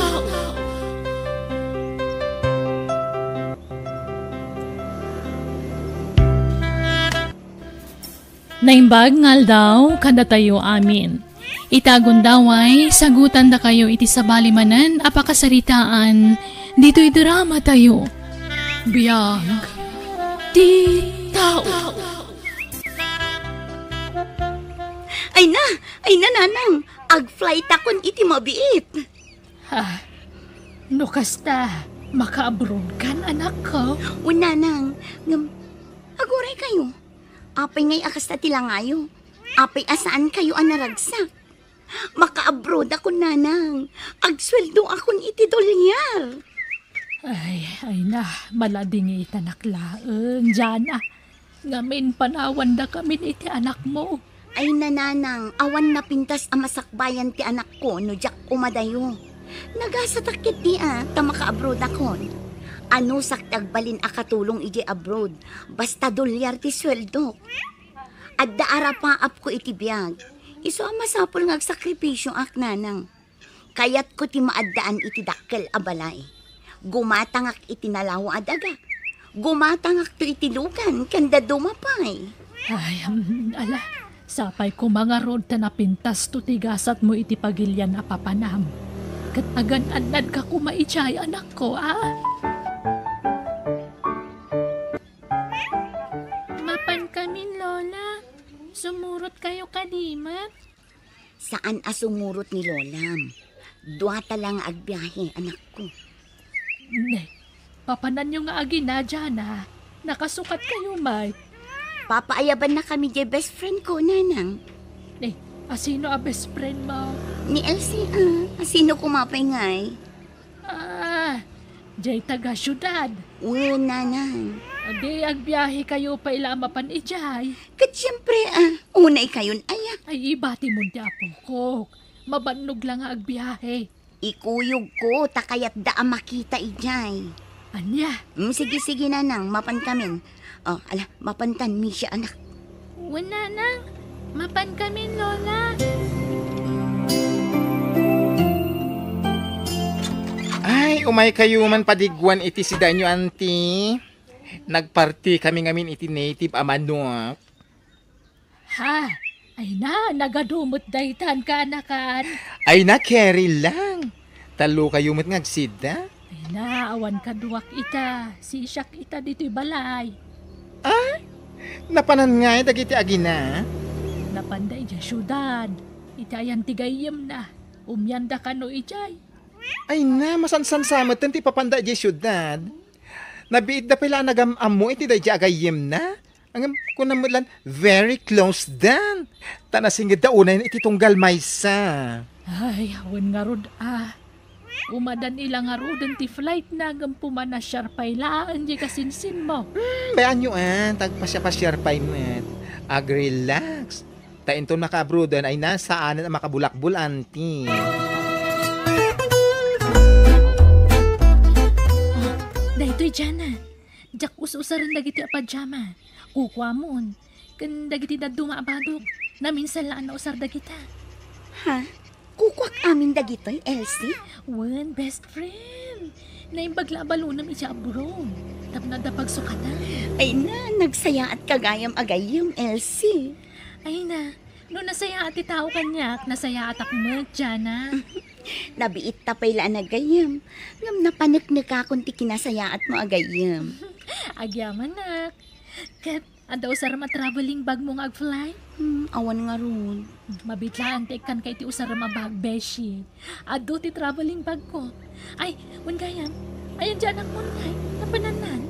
Naimbag ngal daw, kada tayo amin. Itagon daway, sagutan da kayo iti sabalimanan, apakasaritaan, dito'y drama tayo. Biyang titaw. Ay na, nanang. Ag-flight akon iti mabiit. No kasta, maka-abroad kan anak ko. Nanang, aguray kayo. Apay ngay akas na tilangayo. Apay asaan kayo anaragsak. Maka-abroad ako, nanang. Agsweldo akon iti dolyar. Ay na, malading itanaklaan, Jana. Ngamin panawan da kami iti anak mo. Ay nananang, awan na pintas amasakbayan ti anak ko no jak umadayo. Nagasatakit di maka-abroad akon. Ano saktagbalin akatulong iti abroad, basta dolyar ti sweldo. At daarapaap ko iti biyag, iso masapol ngagsakripisyo ak nanang. Kayat ko ti maaddaan iti dakkel abalay. Gumatangak iti nalawa adaga. Gumatangak to iti lugan, kanda dumapay. Ay, ala. Sapay ko mga rod ta napintas to tigasat mo iti pagilyan na papanam. Katagan anad ka kumaichay anak ko, Mapan kami, Lola. Sumurot kayo kadimat. Saan asumurot ni Lolam? Duwata lang agbiyahe, anak ko. Ne, papanan nyo nga agi na dyan, Nakasukat kayo, Mike. Papaayaban na kami di best friend ko, nanang. Eh, asino a best friend mo? Ni Elsie, sino kumapay ngay? Jay taga syudad. Nanang. Adi, agbiyahe kayo pa ilamapan ijay. Kat siyempre, unay kayon, Ay, ibati mo di apo ko. Mabannog lang nga agbiyahe. Ikuyog ko, takayat da makita ijay. Anya? Sige, nanang, mapan kamin. Mapantan mi siya, anak. Wala nang. Mapan kami, Lola. Ay, umay kayo man padigwan iti si Danyo, auntie. Nagparty kami ngamin iti native amanok. Ha? Ay na, nagadumot daytan ka, anakan. Ay na, carry lang. Talo kayo mat ngagsida. Ay na, awan ka duwak ita. Sisak ita dito'y balay. Napanan nga dagiti agina. Napanday dya syudad. Itayan tigayim na. Umyanda ka no ijay. Ay na, masansan samat ti papanda di syudad. Nabiid da pala nagam mo iti da di agayim na. Ang kunamulan, very close dan. Tanasingid da unay iti tunggal maysa. Ay, awan nga rod Umadan ilang nga rodon ti flight na gampuman na syarpay laan di kasinsin mo. Bayan nyo tagpasya-pasyar pa net. Relax. Tainton makabrudan ay nasaan ang makabulakbul, auntie. Dahito'y dyan Jak us-usaran dagiti a pajama. Kukwa mon. Kan dagiti na dumaabadok. Naminsan laan na usar dagita. Ha? Kukwak amin dagitoy, Elsie? Wan, best friend. Naimbaglabalunam isya abron. Tapna da pagsukatan. Ay na, nagsaya at kagayam-agayam, Elsie. Ay na, no nasaya at itao kanyak, nasaya at akmet, Jana. Nabiit tapay laan agayam. Ngam napanagnak akong ti kinasaya at mo agayam. Agyaman nak. Kat, adaw sar traveling bag mong agfly? Awan nga ron. Mabitlaan tekan kay ti usar mabag, beshi. Ado ti traveling bag ko. Ay, gayam. Ayan dyan ang munay. Napananan.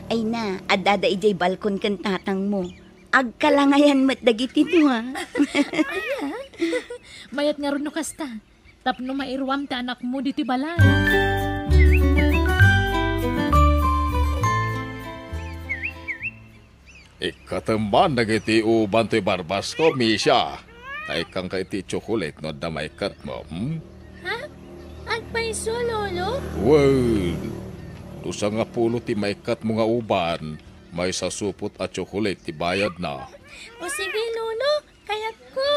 Ay na, adada ijay balkon kan tatang mo. Agkalangayan mat dagiti to, ha? Ayan. Mayat nga ron no kasta. Tapno mairwam ta anak mo diti balay. Ikatamban na iti uban to'y barbas ko, Misha. Tay kang ka iti chocolate no damay kat mo, Agpaiso, lolo? Well, dusa nga pulo ti may kat mo nga uban, may sasupot at chocolate ti bayad na. O sige, lolo. Kayat ko.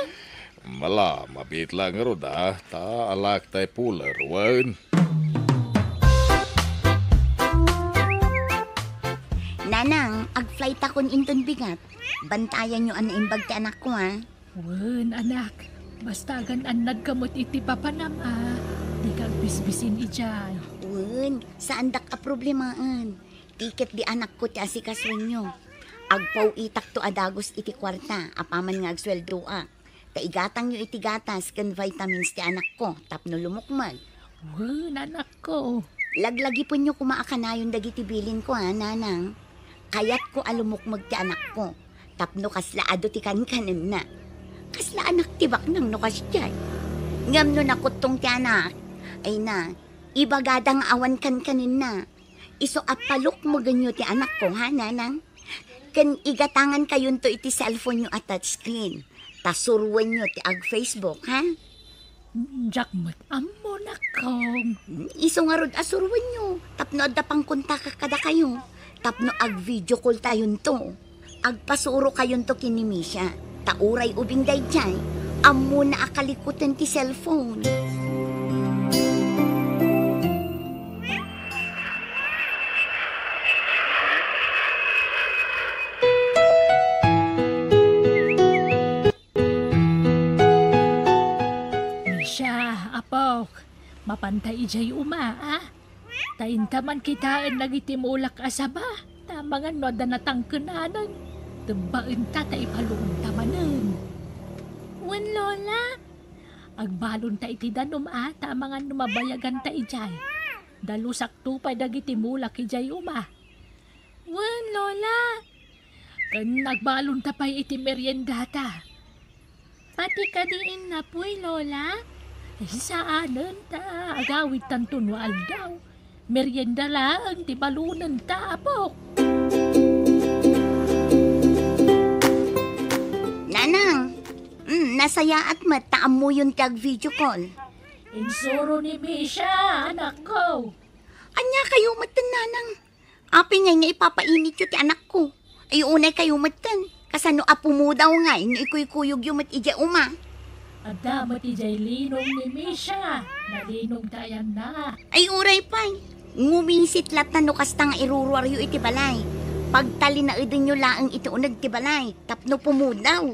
Mala, mabit lang ro da, ta alak tay puler, wen. Nanang, ag-flight akon inton bigat. Bantayan nyo ang naimbag ti anak ko, ha? Wen, anak. Basta gananad kamot iti papanam, Di kag bisbisin ijay. Wen, saan dak a problemaan? Tiket di anak ko ti asikaswen nyo. Agpaw itak to adagos iti kwarta, apaman nga agsweldo Kaigatang nyo iti gatas kan vitamins ti anak ko, tapno lumukmag. Wen, anak ko. Laglagi po nyo kumaakanayon dagiti bilin ko, ha, nanang? Kayat ko alumukmag ti anak ko. Tapno kaslaado ti kankanan na. Kasla anak tibak nang nukas dyan. Ngam no nakutong ti anak. Ay na, ibagadang awan kankanin na. Iso apalok mo ganyo ti anak ko, ha, nanang? Kan igatangan kayon to iti cellphone nyo at touchscreen. Tasurwan nyo ti ag Facebook, ha? Jak mat amo na kong. Iso nga rod asurwan nyo. Tapno adda pang kontak kada kayo. Tapno ag video call tayon to. Agpasuro kayon to kinimisya. Tauray ubing dayjay. Amo na akalikutan ti cellphone. Apok, mapantay ijay Taintaman kitaan nagitimulak asaba. Tamangan no da natangkenanan. Tumbaen ta ipalong tamanan. Wen lola, agbalon ta iti danom tamangan numabayagan ta ijay. Dalusak tupay dagitimulak ijay Wen lola, Kan nagbalon tapay iti meriendata. Pati ka diin na po'y, Lola? Saanan ta, agawid tantunwal daw. Merienda lang, ti balunan ta, apok. Nanang, nasaya at mataam mo yung tag-video call. Insuro ni Misha, anak ko. Anya kayo matan, nanang. Api nga nga ipapainit yun ti anak ko. Ay unay kayo matan. Kasano apo mo daw nga, ikuy-kuyog yung mat ija uma. At damat ijay linong ni Misha. Nalinong tayan na. Ay uray pay. Ngumisit lat na nukasta nga iruruaryo iti balay. Pagtali na idin nyo laang iti unag ti balay. Tapno pumudaw.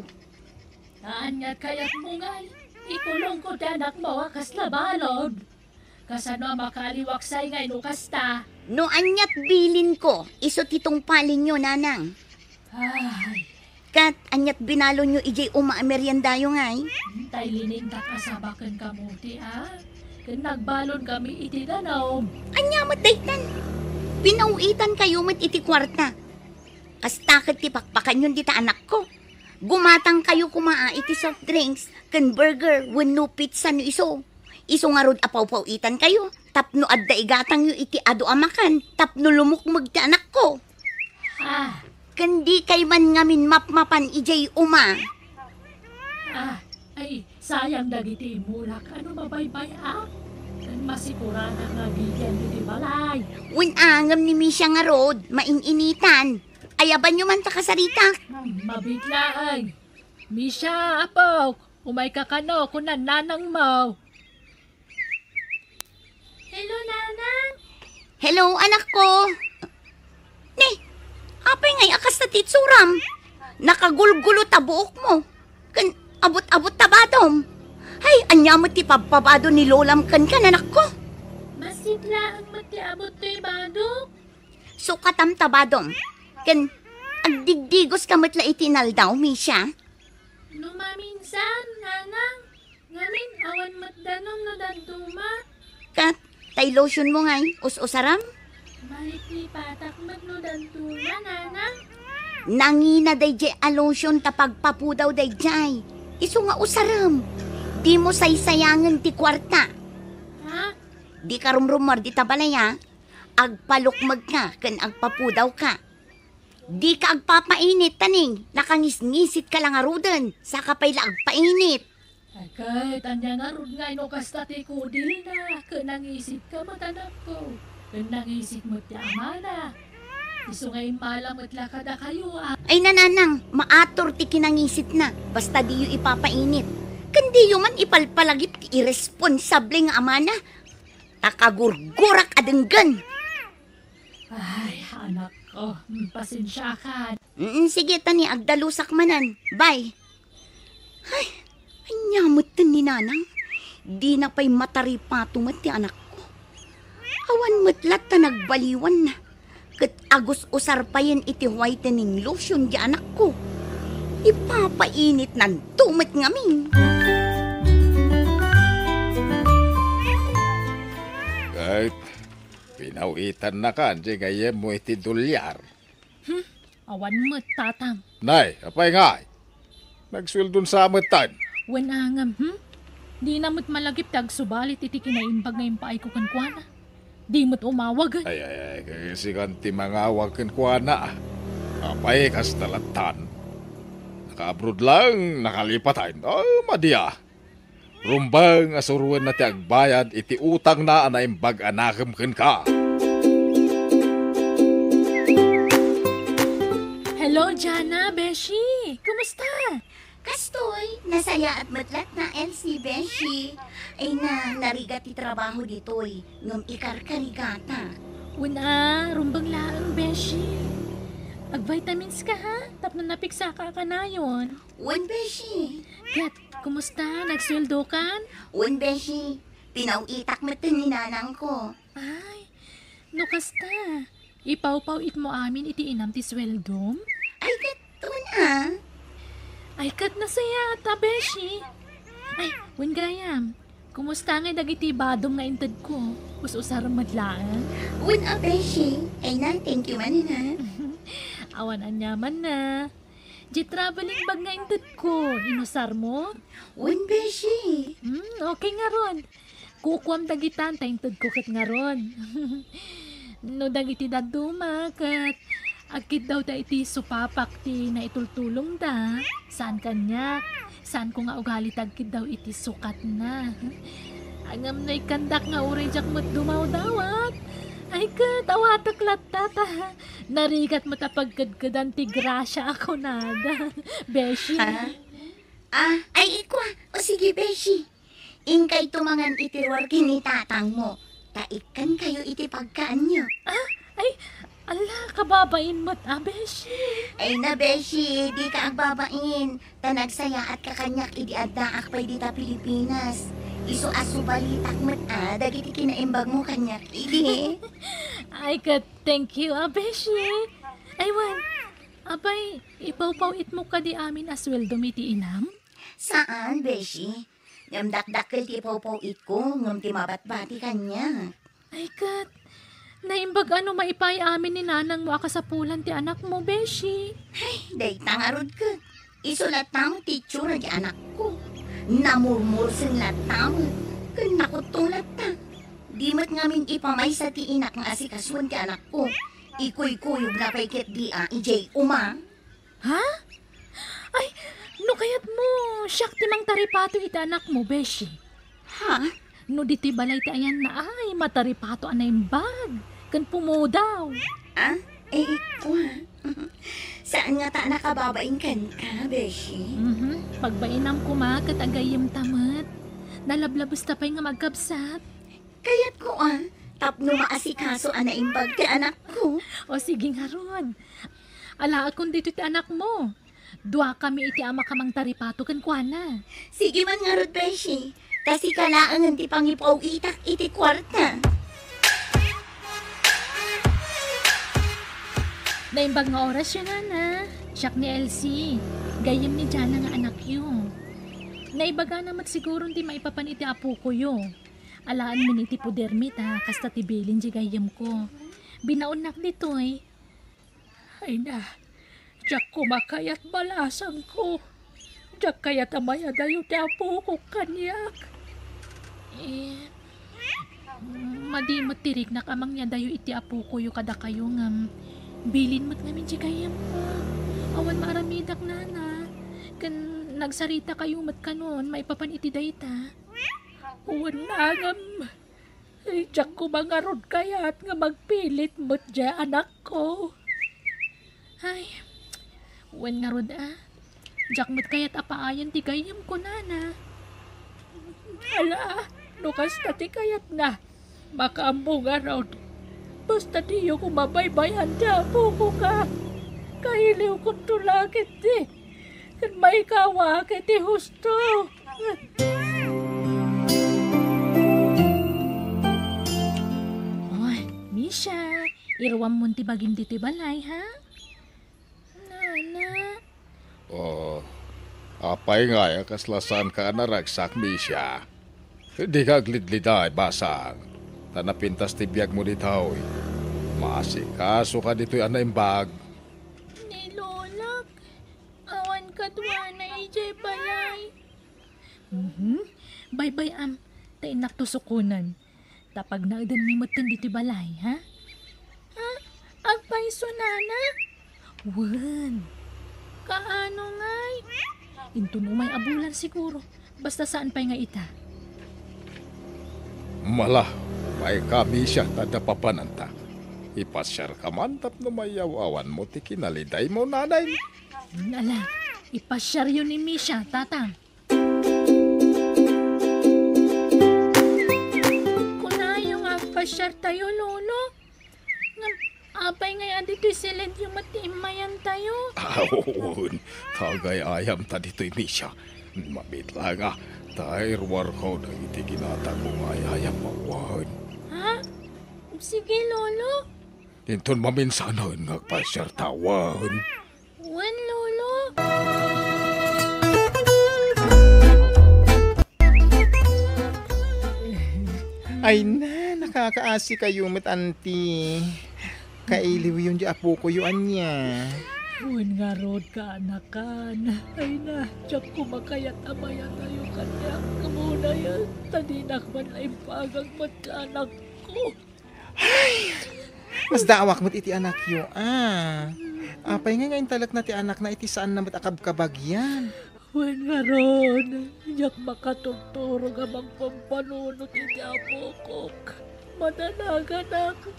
Taan nga kayat mo ngay. Ikulong ko danak mo akas labalod. Kasano makaliwaksay ngay nukasta. No anyat bilin ko, iso titong palin nyo, nanang. Ay, Kat, anyat binalo nyo ijay meriendayo ngay. tay lining takasabakan kamuti ah. Kan nagbalon kami iti danaw. Anya matdaytan. Pinauitan kayo mat iti kwarta. Kastakit ti pakpakan yun dita anak ko. Gumatang kayo kumaa iti soft drinks, kan burger, wenno pizza no iso. Iso nga rod apaw-pawitan kayo. Tapno adda igatang yu iti ado amakan. Tapno lumukmag ti anak ko. Ah, Kandi kay man ngamin mapmapan ijay uma. ay, sayang dagiti mulak. Ano mabaybay ah? Kan masigurana nga bigyan iti balay. Winangam ni Misha nga rod, maininitan. Ayaban nyo man ta kasarita. Mabigla ay. Misha, apaw, umay ka kano kunan nanang mo. Hello, Nanang. Hello, anak ko. Ni, apay ngay akas na titsuram. Nakagulgulo tabuok mo. Kan abot-abot tabadom. Ay, anya mo ti pababado ni lolam kan anak ko. Masigla ang matiabot to'y badok. So katam tabadom. Kan agdigdigos ka matla itinal daw, Misha. Numaminsan, Nanang. Ngamin, awan matdanom no dantuma. Kat, tay lotion mo ngay, us-usaram. Balik ni patak no dantuma, Nanang. Nangina day jay a lotion tapagpapudaw day jay. Iso nga usaram. Di mo saysayangan ti kwarta. Ha? Di ka rumrumar di tabalaya. Agpalukmag ka, kan agpapudaw ka. Di ka agpapainit, taning. Nakangisngisit ka lang arudan. Saka pa'y agpainit. Ay, kahit anya nga rod nga inokastati ko dili na. Kan nangisip ka matanak ko. Kan nangisip mo ti amana. Iso ngay malamot lakada kayo ah. Ay nananang, maator ti kinangisit na. Basta di yu ipapainit. Kandi yu man ipalpalagip ti irresponsable nga amana. Takagurgurak adenggan. Ay, anak ko, pasensya ka. Sige tani, agdalusak manan. Bye. Ay, anyamot ni nanang. Di na pa'y mataripato ti anak ko. Awan matlat ta nagbaliwan na. Kat agos usar pa yan iti whitening lotion di anak ko. Ipapainit ng tumat ngamin. Kahit pinawitan na ka, di gaya mo iti dolyar. Awan mo tatang. Nay, apay nga. Nagswildon sa amatan. Wanangam, Di namot malagip tag subalit iti kinaimbag ngayon paay ko kankwana. Di mo't umawag ay. Ay, kasi kanti mga awakan ko na. Apay kas talatan. Nakaabroad lang, nakalipatan. Oh, madya. Rumbang asuruan na ti agbayad iti utang na anaimbag anakam ka. Hello, Jana, Beshi. Kumusta? Kastoy, nasaya at matlat na LC Beshi. Ay na, narigat ti trabaho ditoy. Ngam ikarkarigata. Wala, rumbang laang, Beshi. Ag-vitamins ka ha? Tapno napiksa ka na yun. Wen Beshi. Kat, kumusta? Nagsweldo kan? Wen Beshi. Pinawitak mo ni nanang ko. Ay, no kasta. Ipaw-paw it mo amin iti inam ti sweldom? Ay, katun ah. Ay, kat na saya ata, Beshi. Ay, wen gayam. Kumusta nga dagiti badong nga intad ko? Us-usar madlaan? Wen a Beshi. Ay na, thank you man na. Awan anyaman na. Di traveling bag nga indad ko. Inusar mo? Wen, Beshi. Okay nga ron. Kukuam dagitan, taintad ko kat nga ron. No dagiti daduma kat akit daw ta iti supapak ti na itultulong da. Saan kanya? Saan ko nga ugali tagkid daw iti sukat na. Angam na ikandak nga uray jak mo't dumaw dawat. Ay kat, awatak latata. Narigat mo tapagkadkadan ti grasya ako nada. Beshi. Ay ikwa. O sige, Beshi. Ingkay tumangan iti war kinitatang mo. Taikan kayo iti pagkaan nyo. Ay, ala, kababain mo't Beshi. Ay na, Beshi, di ka agbabain. Tanagsaya at kakanyak idi addaak pa di ta Pilipinas. Iso aso balitak mo't dagiti kinaimbag mo kanyak idi. Ay kat, thank you, Beshi. Aywan, abay, ipawpawit mo ka di amin asweldo miti inam? Saan, Beshi? Ngam dakdakkel ti pawpawit ko, ngam ti mabatbati kanya. Ay kat, naimbag ano maipay amin ni nanang mo akasapulan ti anak mo, Beshi. Ay, day tangarod ka. Isulat tamo ti tsura di anak ko. Namurmursin latamo. Kanakotong lata. Di mo't ngamin ipamay sa ti inak nga asikasuan ti anak ko. Ikuy-kuyog na paikit di ijay uma. Ha? Ay, no kayat mo, siyak timang taripato iti anak mo, Beshi. Ha? No diti balay ti ayan na ay, mataripato anay bag. Kan pumodaw. Ikwa. Saan nga ta nakababain kan ka, Beshi? Pagbainam kumakat agayim tamat. Nalablabos tapay nga magkabsat. Kayat ko tapno maasikaso anaimbag ti anak ko. O sige nga ron. Ala akong dito ti anak mo. Dua kami iti ama kamang taripato kan kuana. Sige man nga rod, Beshi. Kasi kalaangan ti pangipaw itak iti kwarta. Naimbag nga oras yun, Nana. Siyak ni Elsie. Gayam ni Jana nga anak yun. Naibaga namat siguro di maipapan iti apo ko yun. Alaan miniti po dermit kasta tibilin di gayam ko. Binaonak dito eh. Ay na, diyak kumakayat balasang ko. Diyak kayat amaya dayo ti apo ko kanyak. Madi matirik na kamang niya dayo iti apo ko yung kada kayo ngam. Bilin mo't namin di gayam ko. Awan maaramidak nana. Kan nagsarita kayo mat kanon, maipapan iti dayta. Uwan na ngam. Ay, diyak ko mga rod kayat nga magpilit mo't dya anak ko. Ay, uwan nga rod diyak mo't kayat apaayan ti gayam ko nana. Ala, nukas na ti kayat na. Makaambo nga rod. Basta diyo ko mabaybayan dya po ko ka. Kailiw kong tulakit di. Kan may kawakit di husto. Oy, Misha. Irwam mo ti bagin dito balay, ha? Nana. Apay nga ya kaslasan ka naragsak mi siya. Di ka glidliday basang. Tanapintas ti biyag mo ditaw. Maasikaso ka dito'y anaimbag. Ni Lolak. Awan ka duwa na ijay balay. Bye-bye tayo naktusukunan. Tapag na udan may matan dito balay, ha? Ha? Agpaiso nana? Wan. Kaano ngay? Into no may abulan siguro. Basta saan pa nga ita? Mala, may kami siya tadapapananta. Ipasyar ka man tapno mayawawan mo ti kinaliday mo nanay. Ala, ipasyar yun ni Misha, tatang. Kunayong agpasyar tayo, lolo. Apay ngayon dito silid yung matimayan tayo. Awon, tagay ayam ta dito'y Misha. Mabitla nga, tairwar ko na iti ginatagong ayayam mawan. Ha? Sige, lolo. Inton maminsanon ngagpasyar tawan. Wan, lolo. Ay na, nakakaasi kayo met, auntie. Kailiw yun di apo ko yun niya. Uwin nga rod ka anakan. Ay na, tiyak kumakayat amayan tayo kanya. Kamuna yan, tadinak man ay pagang matyanak ko. Mas daawak mo't iti anak yo, Apay nga ngayon talak na ti anak na iti saan na akab-kabagyan. Uwin nga rod, tiyak makatuturo nga bang pampanunot iti apo ko. Madanagan ako.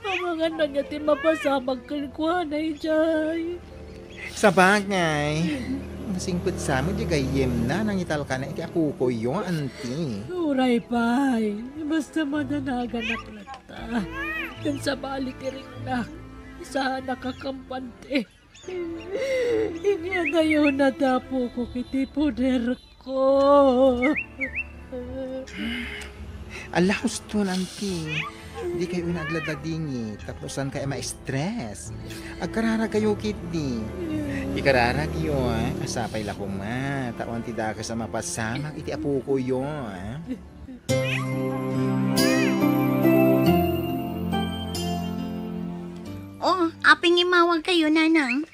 Amangan na niya ti mapasamag kalikuanay jay. Sa bagay, masingput sa mo di gayem na nang ital ka na iti apo ko yun, auntie. Uray pay, basta madanagan na plata. Yan sa balik rin na, isa nakakampante. Inya ngayon na tapo ko kiti poder ko. Ala, gusto, auntie. Di kayo inagladadingi, tapusan kayo ma-stress. Agkarara kayo, kitdi. Ikarara kayo, Asapay lako ma. Tawan ti daka sa mapasamag, iti apo ko yun, Oh, aping imawag kayo, nanang.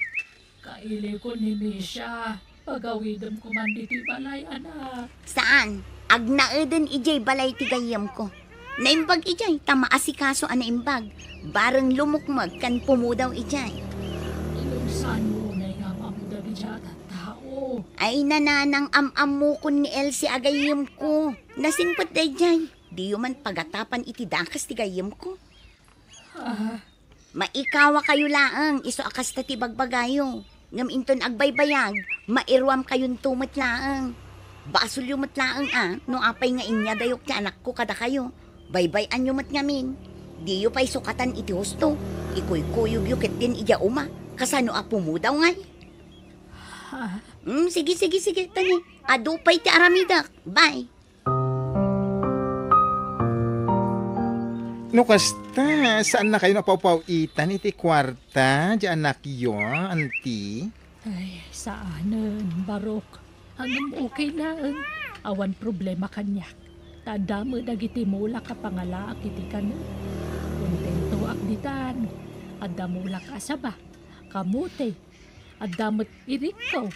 Kaili ko ni Misha, pagawidam ko man diti balay, anak. Saan? Agnaeden ijay balay tigayam ko. Naimbag ijay, tamaasikaso anaimbag. Bareng lumukmag kan pumudaw ijay. Ilusan mo na nga mamuda biya tao. Ay nananang am-amu ko ni Elsie agayam ko. Nasingpot day jay. Di man pagatapan iti dakas tigayam ko. Maikawa kayo laang, iso akas ta ti bagbagayo. Ngam inton agbaybayag, mairwam kayong tumot laang. Basol yung matlaang no apay nga inya dayok ti anak ko kada kayo. Baybay anyo mat ngamin. Di yu pa'y sukatan iti husto. Ikuy-kuyog yukit din ija uma. Kasano apo mo daw ngay. Sige. Tani. Adupay ti aramidak. Bye. No, kasta, saan na kayo napaupawitan iti kwarta? Di anak yun, auntie? Ay, saanan, Barok. Hanggang okay lang. Awan problema kanya. Tadamo dagiti mula ka pangalaak iti kanu. Kontento akditan. Adamulak asaba. Kamuti. Adamot irikaw.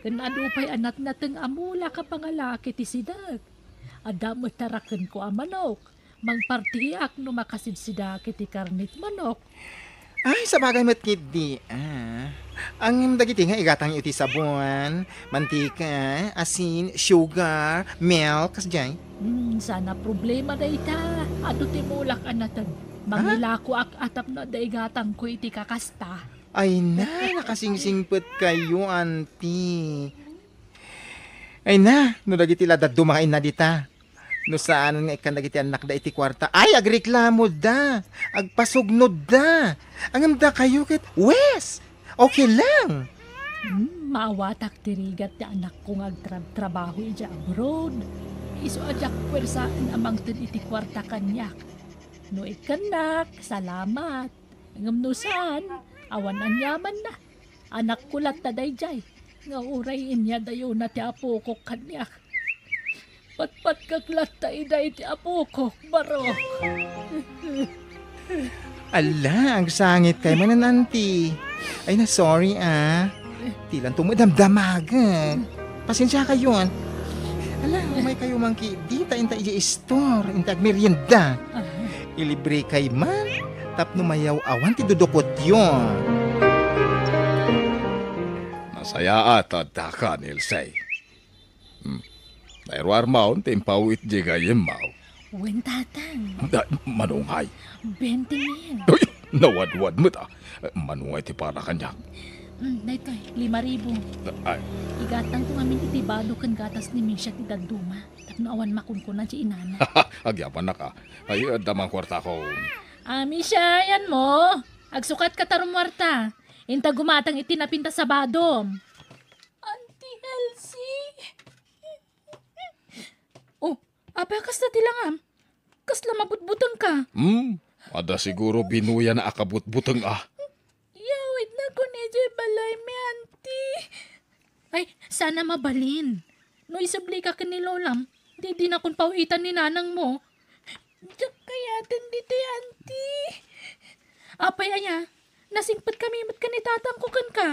Kanadupay anak nateng amula ka pangalaak iti sidag. Adamot taraken ko amanok. Mangpartiak no makasidsidak iti karnit manok. Ay, sa bagay matkidi. Ang dagiti nga igatang iti sabon, mantika, asin, sugar, milk, kasjay. Sana problema da ita. Ado ti mulak anatan. Mangilako ak atap na da igatang ko iti kakasta. Ay na, nakasingsingput kayo, auntie. Ay na, no dagiti ladad dumakain na dita. No saan nga ikan dagiti anak da iti kwarta. Ay, agreklamo da. Agpasugnod da. Angam da kayo kit, wes! Okay lang. Maawatak tirigat ti anak kong agtrabaho ija abroad. Iso ajak pwersaan amang tin iti kwarta kanyak. No ikanak, salamat. Ngam no saan, awan anyaman na. Anak ko lat taday jay. Nga uray inya dayo na ti apo ko kanyak. Patpat kaklat ta iday ti apo ko, Barok. Ala, ang sangit kay manananti. Ay na, sorry Tilang tumadamdamagan. Pasensya kayo Ala, may kayo mangki. Di ta inta iji store, inta merienda. Ilibre kay man, tapno mayaw awan ti dudukot yun. Nasaya ata daka nilsay. Nairwar maun timpawit di gayem mau. Wen tatang, Manungay. 20 mil. Uy, nawadwad mo ta. Manungay ti para kanya. Daytoy, 5,000. Ay, Igatang ko ngamin itibado kan gatas ni Misha ti daduma. Tapno awan makunkunan si inana. agyapan na ka. Ay, damang kwarta ko. Misha, yan mo. Agsukat ka tarumwarta. Inta gumatang itinapinta sa badom. Auntie Elsie. Oh, abakas na tilangam. Kasla mabutbutang ka. Ada siguro binuya na akabut-butang Yawid na ko ni Jay balay mi auntie. Ay, sana mabalin. No isabli ka kanilolam, di na kun pauitan ni nanang mo. Diyak kayatin dito auntie. Apay aya, nasingpat kami mat ka ni tatangkukan ka.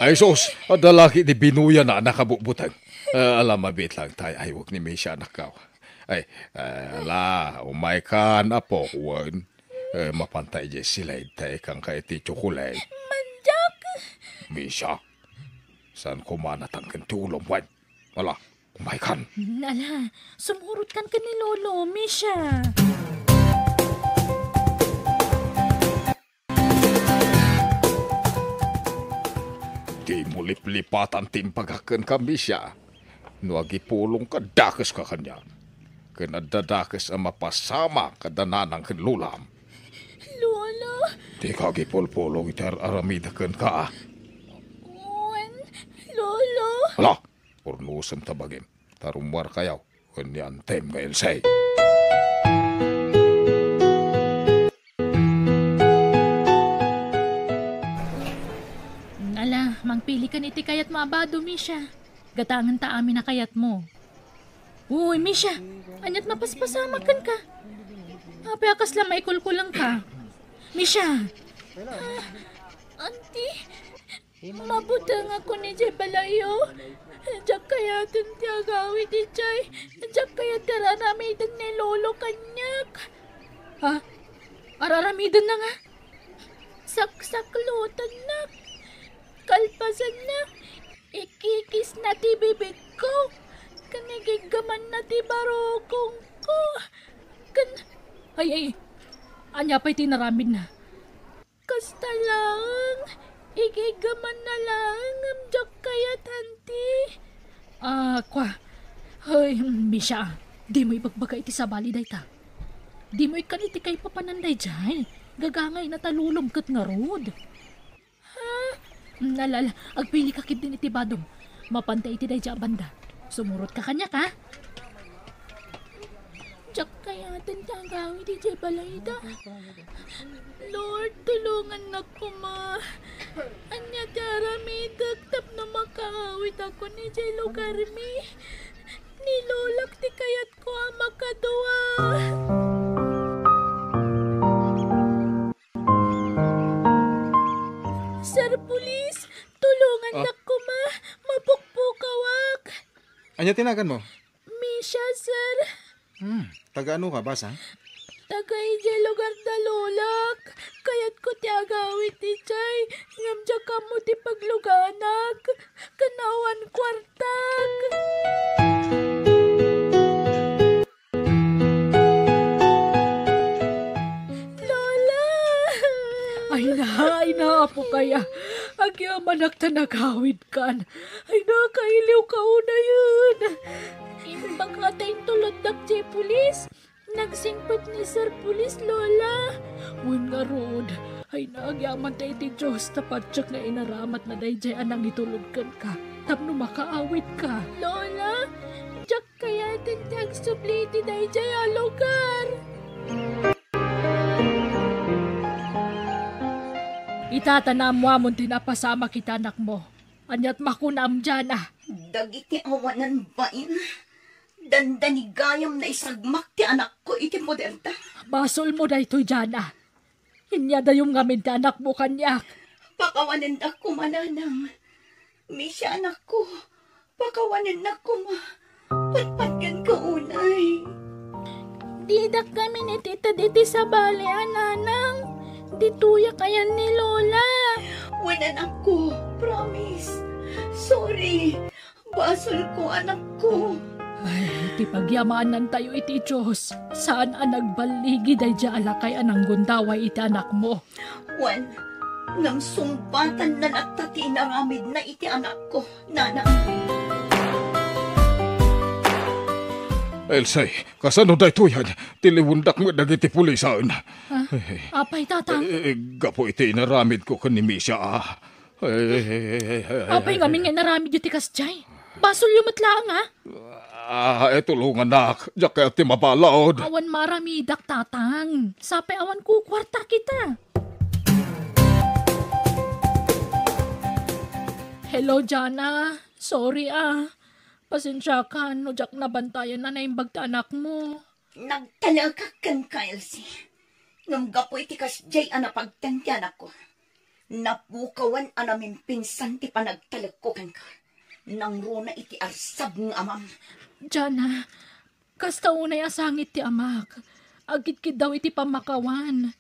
Ay sos, adalaki di binuya na nakabubutang. Alam mabit lang tayo, ay huwag ni Misha nakaw. Ay, umay ka na po, Juan. Mapantay di sila tayo kang kaiti tsukulay. Manjak! Misha, saan kumanatang kentulong, Juan? Ala, umay kan. Ala, sumurot kan ka ni Lolo, Misha. Di mo liplipatan timpagakan ka, Misha. Nuagi pulong ka, dakas ka kanya. Kanadadakas ang mapasama kadananang kanlulam. Lolo, Di ka gipulpulong itar aramidakan ka. Juan, Lolo. Hala, purnusam tabagin. Tarumwar kayaw. Kanyan tem ka Elsay. Ala, mangpili ka niti kayat maabado, Misha. Gatangan ta amin na kayat mo. Uy, Misha, anyat mapaspasamakan ka. Apay akas lang maikulkulang ka. Misha. Auntie, mabutang ako ni Jay Balayo. Diyak kaya ti agawid ni Jay. Diyak kaya tararamidan ni Lolo kanyak. Ha? Araramidan na nga? Saksaklutan na. Kalpasan na. Ikikis na ti bibig ko. Kanigigaman na ti barokong ko. Ay. Anya pa'y tinaramid na. Kasta lang. Igigaman na lang. Amjak kaya tanti. Kwa. Ay, Misha. Di mo ibagbaga iti sa bali day ta. Di mo ikan iti kay papananday dyan. Gagangay na talulom kat nga rod. Nalala, agpili ka kid din iti badong. Mapantay iti day dyan banda. Sumurot ka kanya ka. Diyak kaya tantang gawin di Jay Balayda. Lord, tulungan na ko ma. Anya tara may dagtap na makahawit ako ni Jay lugar mi. Nilulak ti kayat ko ang makaduwa. Sir Police, tulungan na ko ma. Mapukpukawak. Anya tinagan mo? Misha, sir. Taga ano ka, basa? Taga ije lugar da lolak. Kayat ko ti agawit ti Chay. Ngamdya ka mo ti pagluganak. Kanawan kwartag. Lola! Ay na po kaya. Agyaman ta nagawid kan. Ay na, kailiw ka una yun. Imbang ka tayong tulad ng Jay Police. Nagsingpat ni Sir Police, Lola. Wan nga road. Ay naagyaman tayo ti Diyos. Tapadyak na inaramat na day Jay anang itulogkan ka. Tapno makaawit ka. Lola, Jack kaya tintag supliti day Jay a lugar. Itatanam mo amon tinapasama kita anak mo. Anyat makunam dyan ah. Dagiti awanan bain. Dandanigayam na isagmak ti anak ko iti moderta. Basol mo na ito dyan ah. Inyada yung ngamin ti anak mo kanyak. Pakawanan na ko mananang. Misya anak ko. Pakawanan na ko ma. Patpatgan ka unay. Didak kami ni tita diti sa bali ananang. Dituya kaya ni Lola. Wanan ako. Promise. Sorry. Basol ko anak ko. Ay, ti pagyamanan tayo iti Diyos. Saan ang nagbaligi day dya alakay anang gundaway iti anak mo? Wan, nang sumbatan na nagtati naramid na iti anak ko, nanang. Elsay, kasano da ito yan? Tiliwundak mo dagiti pulisaan. Apay tatang. Gapo iti inaramid ko kan ni Misha ah. Apay ngamin nga naramid yung tikas jay. Basol yung matlaang ha? Tulungan nak. Diyak kaya ti mapalaod. Awan maramidak tatang. Sapay awan ko kwarta kita. Hello, Jana. Sorry ah. Pasensya ka. No, Jack nabantayan na naimbag ta anak mo. Nagtalagak kan ka, Elsie. Ngam gapoy ti kasjay pagtantyan ako. Napukawan anamin pinsan ti panagtalagkukan ka. Nang runa iti arsab ng amam. Jana, kasta unay asangit ti amak. Agit-kit daw iti pamakawan.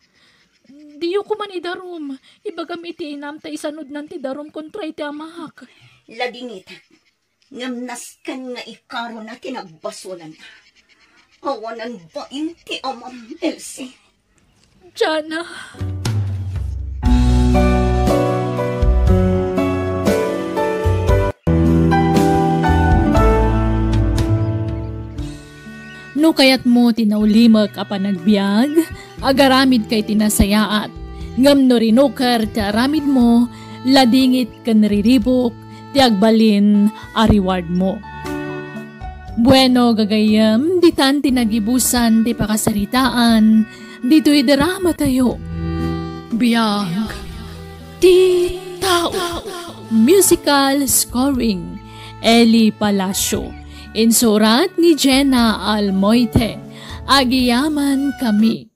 Diyo ko man idarum. Ibagam iti inam ta isanod nan ti darum kontra iti amak. Ladingit. Ngamnas kan nga ikaro na tinagbasulan na. Awanan ba inti amam, Elsie? Jana. No kayat mo tinaulimak a panagbiag, agaramid kay tinasayaat. Ngam no rinokar ti aramid mo, ladingit kan riribok, ti agbalin a reward mo. Bueno gagayam, ditan tinagibusan ti pakasaritaan, dito'y drama tayo. Biag, ti tao. Musical scoring, Eli Palacio. Insurat ni Jenna Almoite. Agiyaman kami.